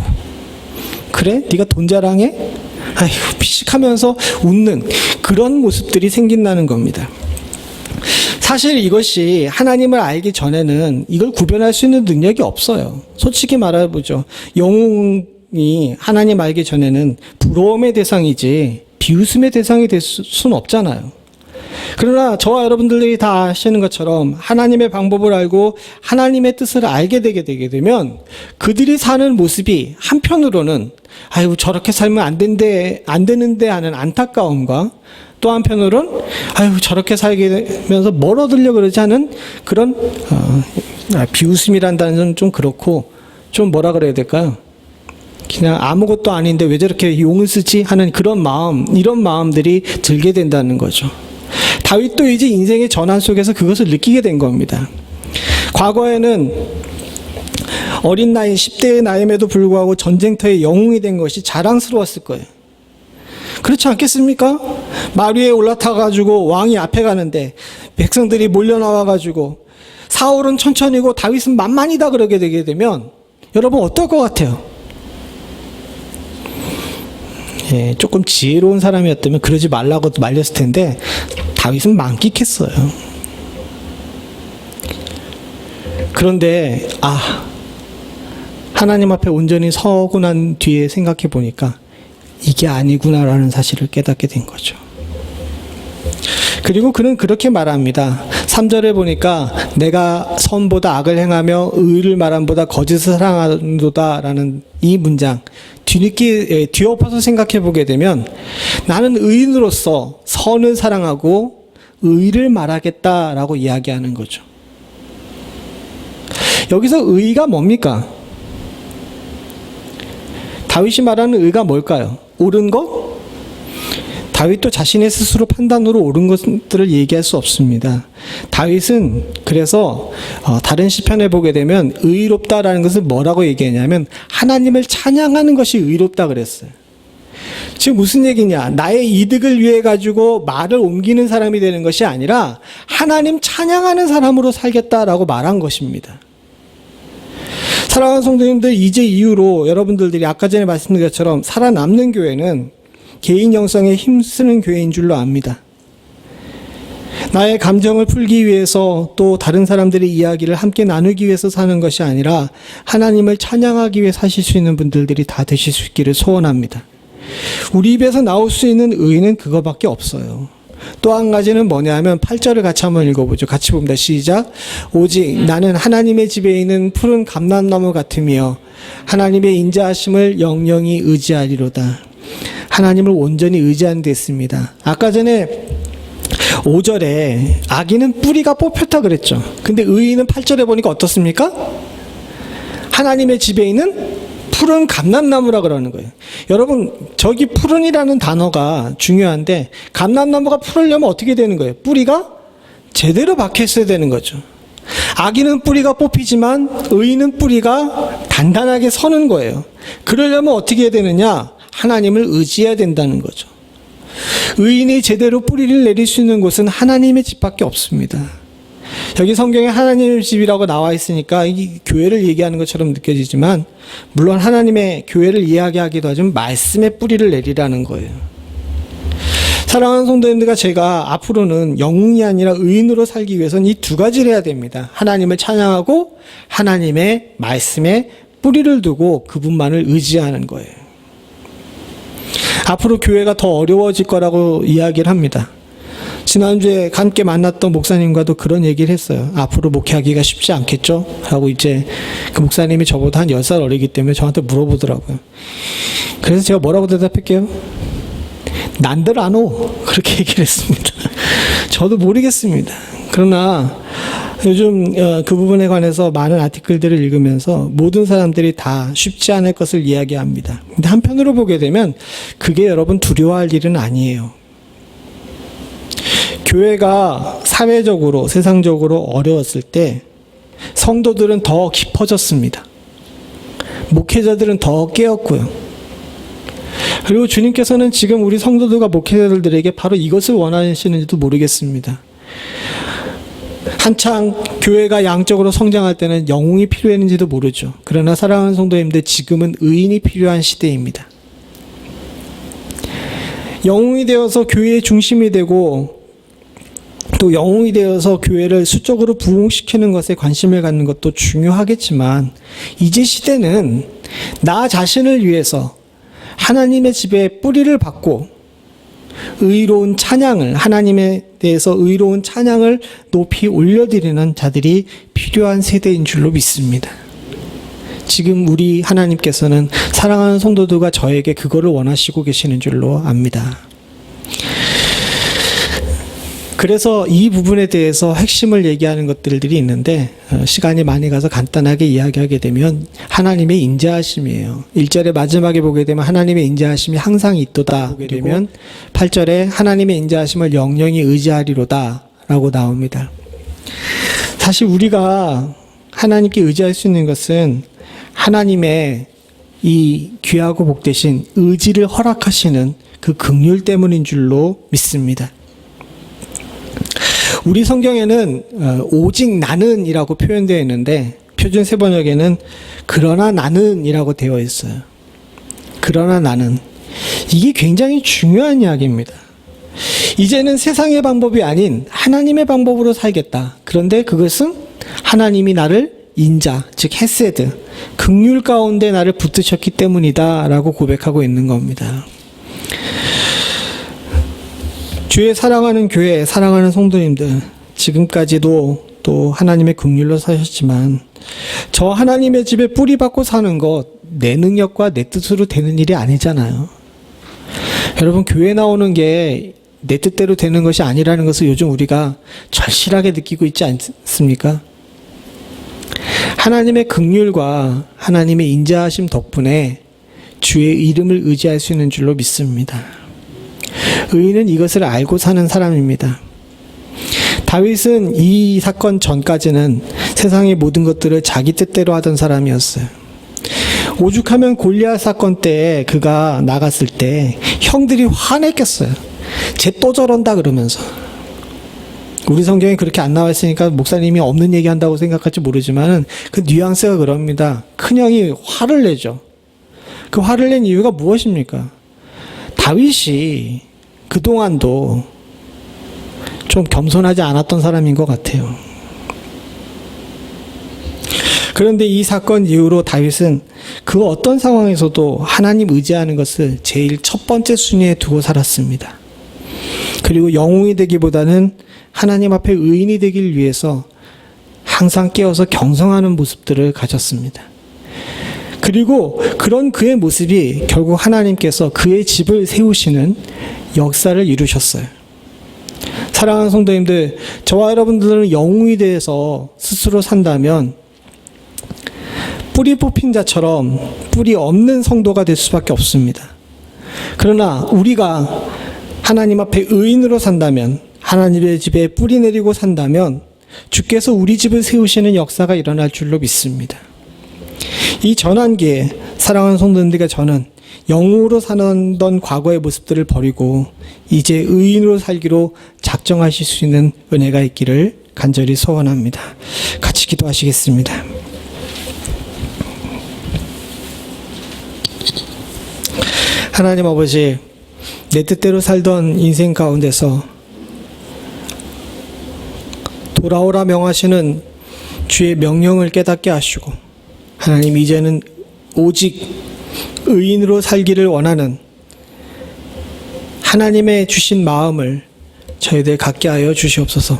그래? 네가 돈 자랑해? 아이고, 피식하면서 웃는 그런 모습들이 생긴다는 겁니다. 사실 이것이 하나님을 알기 전에는 이걸 구별할 수 있는 능력이 없어요. 솔직히 말해보죠. 영웅이 하나님 알기 전에는 부러움의 대상이지 비웃음의 대상이 될 수는 없잖아요. 그러나 저와 여러분들이 다 아시는 것처럼 하나님의 방법을 알고 하나님의 뜻을 알게 되게 되면 그들이 사는 모습이 한편으로는 아이고 저렇게 살면 안 되는데 하는 안타까움과 또 한편으로는 아이고 저렇게 살게 되면서 뭘 얻으려고 그러지 않은 그런 비웃음이란 단어는 좀 그렇고 좀 뭐라 그래야 될까요? 그냥 아무것도 아닌데 왜 저렇게 용을 쓰지 하는 그런 마음, 이런 마음들이 들게 된다는 거죠. 다윗도 이제 인생의 전환 속에서 그것을 느끼게 된 겁니다. 과거에는 어린 나이 10대의 나임에도 불구하고 전쟁터의 영웅이 된 것이 자랑스러웠을 거예요. 그렇지 않겠습니까? 말 위에 올라타가지고 왕이 앞에 가는데 백성들이 몰려 나와가지고 사울은 천천히고 다윗은 만만이다 그러게 되게 되면 여러분 어떨 것 같아요? 예, 조금 지혜로운 사람이었다면 그러지 말라고 말렸을 텐데 다윗은 만끽했어요. 그런데 하나님 앞에 온전히 서고 난 뒤에 생각해 보니까 이게 아니구나라는 사실을 깨닫게 된 거죠. 그리고 그는 그렇게 말합니다. 3절에 보니까 내가 선보다 악을 행하며 의를 말함보다 거짓을 사랑하노다라는 이 문장 뒤엎어서 생각해 보게 되면 나는 의인으로서 선을 사랑하고 의를 말하겠다라고 이야기하는 거죠. 여기서 의가 뭡니까? 다윗이 말하는 의가 뭘까요? 옳은 것? 다윗도 자신의 스스로 판단으로 옳은 것들을 얘기할 수 없습니다. 다윗은 그래서 다른 시편에 보게 되면 의롭다라는 것을 뭐라고 얘기하냐면 하나님을 찬양하는 것이 의롭다 그랬어요. 지금 무슨 얘기냐? 나의 이득을 위해 가지고 말을 옮기는 사람이 되는 것이 아니라 하나님 찬양하는 사람으로 살겠다라고 말한 것입니다. 사랑하는 성도님들, 이제 이후로 여러분들이 아까 전에 말씀드린 것처럼 살아남는 교회는 개인 영성에 힘쓰는 교회인 줄로 압니다. 나의 감정을 풀기 위해서 또 다른 사람들의 이야기를 함께 나누기 위해서 사는 것이 아니라 하나님을 찬양하기 위해 사실 수 있는 분들이 다 되실 수 있기를 소원합니다. 우리 입에서 나올 수 있는 의는 그거밖에 없어요. 또 한 가지는 뭐냐 하면 8절을 같이 한번 읽어보죠. 같이 봅니다. 시작. 오직 나는 하나님의 집에 있는 푸른 감람나무 같으며 하나님의 인자하심을 영영히 의지하리로다. 하나님을 온전히 의지하는 데 있습니다. 아까 전에 5절에 악인은 뿌리가 뽑혔다 그랬죠. 근데 의인은 8절에 보니까 어떻습니까? 하나님의 집에 있는 푸른 감람나무라 그러는 거예요. 여러분, 저기 푸른이라는 단어가 중요한데 감람나무가 푸르려면 어떻게 되는 거예요? 뿌리가 제대로 박혀 있어야 되는 거죠. 악인은 뿌리가 뽑히지만 의인은 뿌리가 단단하게 서는 거예요. 그러려면 어떻게 해야 되느냐? 하나님을 의지해야 된다는 거죠. 의인이 제대로 뿌리를 내릴 수 있는 곳은 하나님의 집밖에 없습니다. 여기 성경에 하나님의 집이라고 나와 있으니까 이 교회를 얘기하는 것처럼 느껴지지만 물론 하나님의 교회를 이야기하기도 하지만 말씀의 뿌리를 내리라는 거예요. 사랑하는 성도님들과 제가 앞으로는 영웅이 아니라 의인으로 살기 위해서는 이 두 가지를 해야 됩니다. 하나님을 찬양하고 하나님의 말씀에 뿌리를 두고 그분만을 의지하는 거예요. 앞으로 교회가 더 어려워질 거라고 이야기를 합니다. 지난주에 함께 만났던 목사님과도 그런 얘기를 했어요. 앞으로 목회하기가 쉽지 않겠죠? 하고 이제 그 목사님이 저보다 한 10살 어리기 때문에 저한테 물어보더라고요. 그래서 제가 뭐라고 대답할게요? 난들 안 오. 그렇게 얘기를 했습니다. 저도 모르겠습니다. 그러나 요즘 그 부분에 관해서 많은 아티클들을 읽으면서 모든 사람들이 다 쉽지 않을 것을 이야기합니다. 근데 한편으로 보게 되면 그게 여러분 두려워할 일은 아니에요. 교회가 사회적으로 세상적으로 어려웠을 때 성도들은 더 깊어졌습니다. 목회자들은 더 깨었고요. 그리고 주님께서는 지금 우리 성도들과 목회자들에게 바로 이것을 원하시는지도 모르겠습니다. 한창 교회가 양적으로 성장할 때는 영웅이 필요했는지도 모르죠. 그러나 사랑하는 성도님들, 지금은 의인이 필요한 시대입니다. 영웅이 되어서 교회의 중심이 되고 또 영웅이 되어서 교회를 수적으로 부흥시키는 것에 관심을 갖는 것도 중요하겠지만, 이제 시대는 나 자신을 위해서 하나님의 집에 뿌리를 받고 의로운 찬양을, 하나님에 대해서 의로운 찬양을 높이 올려드리는 자들이 필요한 세대인 줄로 믿습니다. 지금 우리 하나님께서는 사랑하는 성도들과 저에게 그거를 원하시고 계시는 줄로 압니다. 그래서 이 부분에 대해서 핵심을 얘기하는 것들이 있는데, 시간이 많이 가서 간단하게 이야기하게 되면 하나님의 인자하심이에요. 1절의 마지막에 보게 되면 하나님의 인자하심이 항상 있도다 보게 되면 8절에 하나님의 인자하심을 영영히 의지하리로다 라고 나옵니다. 사실 우리가 하나님께 의지할 수 있는 것은 하나님의 이 귀하고 복되신 의지를 허락하시는 그 긍휼 때문인 줄로 믿습니다. 우리 성경에는 오직 나는이라고 표현되어 있는데 표준 세번역에는 그러나 나는이라고 되어 있어요. 그러나 나는. 이게 굉장히 중요한 이야기입니다. 이제는 세상의 방법이 아닌 하나님의 방법으로 살겠다. 그런데 그것은 하나님이 나를 인자, 즉 헤세드, 긍휼 가운데 나를 붙드셨기 때문이다 라고 고백하고 있는 겁니다. 주의 사랑하는 교회, 사랑하는 성도님들, 지금까지도 또 하나님의 긍휼로 사셨지만 저 하나님의 집에 뿌리 받고 사는 것 내 능력과 내 뜻으로 되는 일이 아니잖아요. 여러분, 교회 나오는 게 내 뜻대로 되는 것이 아니라는 것을 요즘 우리가 절실하게 느끼고 있지 않습니까? 하나님의 긍휼과 하나님의 인자하심 덕분에 주의 이름을 의지할 수 있는 줄로 믿습니다. 의인은 이것을 알고 사는 사람입니다. 다윗은 이 사건 전까지는 세상의 모든 것들을 자기 뜻대로 하던 사람이었어요. 오죽하면 골리앗 사건 때 그가 나갔을 때 형들이 화냈겠어요. 쟤 또 저런다 그러면서. 우리 성경에 그렇게 안 나와 있으니까 목사님이 없는 얘기 한다고 생각할지 모르지만 그 뉘앙스가 그럽니다. 큰형이 화를 내죠. 그 화를 낸 이유가 무엇입니까? 다윗이 그동안도 좀 겸손하지 않았던 사람인 것 같아요. 그런데 이 사건 이후로 다윗은 그 어떤 상황에서도 하나님 의지하는 것을 제일 첫 번째 순위에 두고 살았습니다. 그리고 영웅이 되기보다는 하나님 앞에 의인이 되길 위해서 항상 깨어서 경성하는 모습들을 가졌습니다. 그리고 그런 그의 모습이 결국 하나님께서 그의 집을 세우시는 역사를 이루셨어요. 사랑하는 성도님들, 저와 여러분들은 영웅이 돼서 스스로 산다면 뿌리 뽑힌 자처럼 뿌리 없는 성도가 될 수밖에 없습니다. 그러나 우리가 하나님 앞에 의인으로 산다면, 하나님의 집에 뿌리 내리고 산다면 주께서 우리 집을 세우시는 역사가 일어날 줄로 믿습니다. 이 전환기에 사랑하는 성도님들과 저는 영웅으로 살던 과거의 모습들을 버리고 이제 의인으로 살기로 작정하실 수 있는 은혜가 있기를 간절히 소원합니다. 같이 기도하시겠습니다. 하나님 아버지, 내 뜻대로 살던 인생 가운데서 돌아오라 명하시는 주의 명령을 깨닫게 하시고, 하나님 이제는 오직 의인으로 살기를 원하는 하나님의 주신 마음을 저희들 갖게 하여 주시옵소서.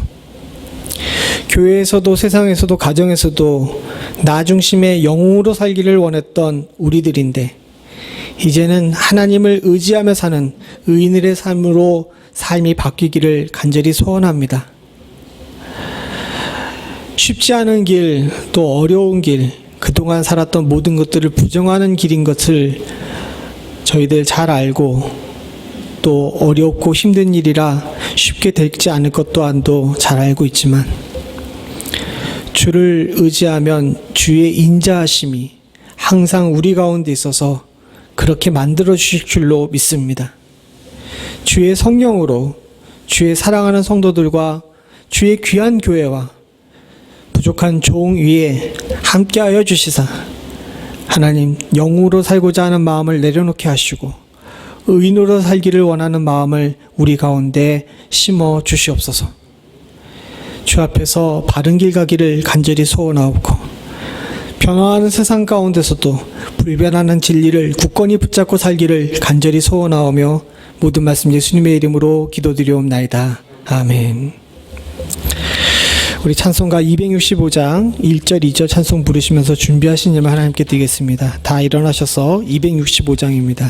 교회에서도 세상에서도 가정에서도 나 중심의 영웅으로 살기를 원했던 우리들인데 이제는 하나님을 의지하며 사는 의인들의 삶으로 삶이 바뀌기를 간절히 소원합니다. 쉽지 않은 길, 또 어려운 길, 그동안 살았던 모든 것들을 부정하는 길인 것을 저희들 잘 알고 또 어렵고 힘든 일이라 쉽게 되지 않을 것 또한도 잘 알고 있지만 주를 의지하면 주의 인자하심이 항상 우리 가운데 있어서 그렇게 만들어 주실 줄로 믿습니다. 주의 성령으로 주의 사랑하는 성도들과 주의 귀한 교회와 부족한 종 위에 함께하여 주시사 하나님 영으로 살고자 하는 마음을 내려놓게 하시고 의인으로 살기를 원하는 마음을 우리 가운데 심어 주시옵소서. 주 앞에서 바른 길 가기를 간절히 소원하옵고 변화하는 세상 가운데서도 불변하는 진리를 굳건히 붙잡고 살기를 간절히 소원하오며 모든 말씀 예수님의 이름으로 기도드리옵나이다. 아멘. 우리 찬송가 265장 1절 2절 찬송 부르시면서 준비하신 예물 하나님께 드리겠습니다. 다 일어나셔서 265장입니다.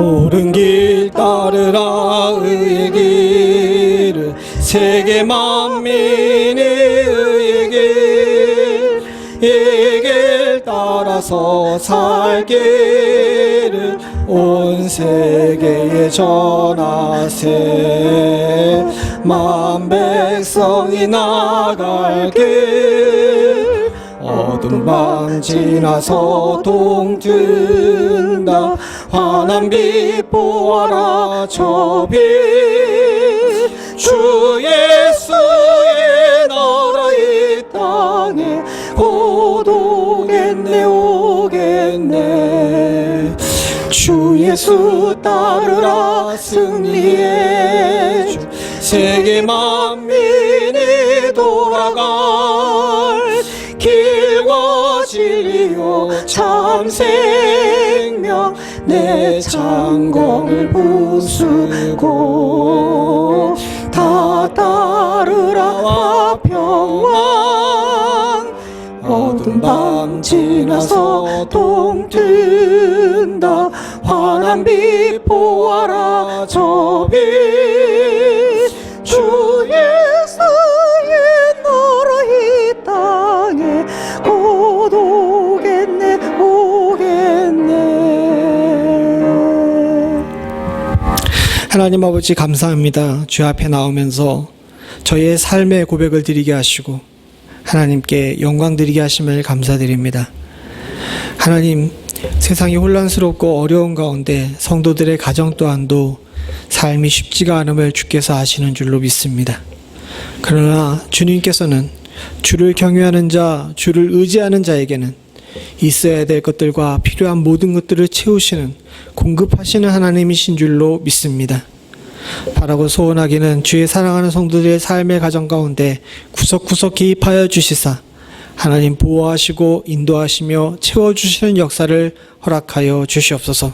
옳은 길 따르라 의의 길을 세계 만민이 의의 길 따라서 살기를 온 세계에 전하세. 만 백성이 나갈 길 어둠 밤 지나서 동튼다. 환한 빛 보아라 저 빛 주 예수의 나라 이 땅에 곧 오겠네 오겠네. 주 예수 따르라 승리의 주 세계 만민이 돌아갈 길과 진리요 참 생명 내 장검을 부수고 다 따르라 평강. 어두운 밤 지나서 동튼다. 환한 빛 보아라 저 빛 주 예수의 나라 이 땅에 곧 오겠네 오겠네. 하나님 아버지 감사합니다. 주 앞에 나오면서 저희의 삶의 고백을 드리게 하시고 하나님께 영광 드리게 하심을 감사드립니다. 하나님, 세상이 혼란스럽고 어려운 가운데 성도들의 가정 또한도 삶이 쉽지가 않음을 주께서 아시는 줄로 믿습니다. 그러나 주님께서는 주를 경외하는 자, 주를 의지하는 자에게는 있어야 될 것들과 필요한 모든 것들을 채우시는, 공급하시는 하나님이신 줄로 믿습니다. 바라고 소원하기는 주의 사랑하는 성도들의 삶의 가정 가운데 구석구석 개입하여 주시사 하나님 보호하시고 인도하시며 채워주시는 역사를 허락하여 주시옵소서.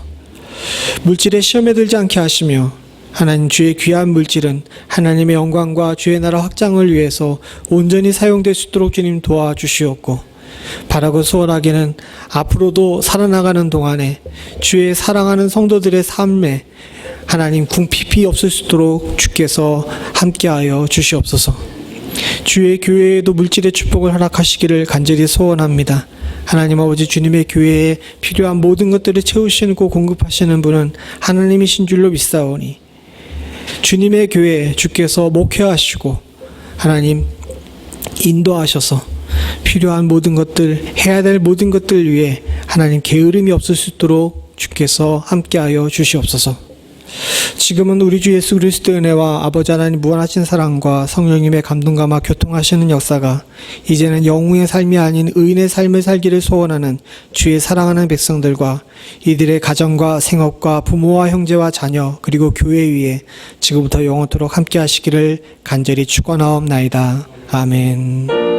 물질의 시험에 들지 않게 하시며 하나님 주의 귀한 물질은 하나님의 영광과 주의 나라 확장을 위해서 온전히 사용될 수 있도록 주님 도와주시옵고, 바라고 소원하기는 앞으로도 살아나가는 동안에 주의 사랑하는 성도들의 삶에 하나님 궁핍이 없을 수 있도록 주께서 함께하여 주시옵소서. 주의 교회에도 물질의 축복을 허락하시기를 간절히 소원합니다. 하나님 아버지, 주님의 교회에 필요한 모든 것들을 채우시고 공급하시는 분은 하나님이신 줄로 믿사오니 주님의 교회에 주께서 목회하시고 하나님 인도하셔서 필요한 모든 것들, 해야 될 모든 것들 위해 하나님 게으름이 없을 수 있도록 주께서 함께하여 주시옵소서. 지금은 우리 주 예수 그리스도의 은혜와 아버지 하나님 무한하신 사랑과 성령님의 감동감화 교통하시는 역사가 이제는 영웅의 삶이 아닌 의인의 삶을 살기를 소원하는 주의 사랑하는 백성들과 이들의 가정과 생업과 부모와 형제와 자녀 그리고 교회 위에 지금부터 영원토록 함께 하시기를 간절히 축원하옵나이다. 아멘.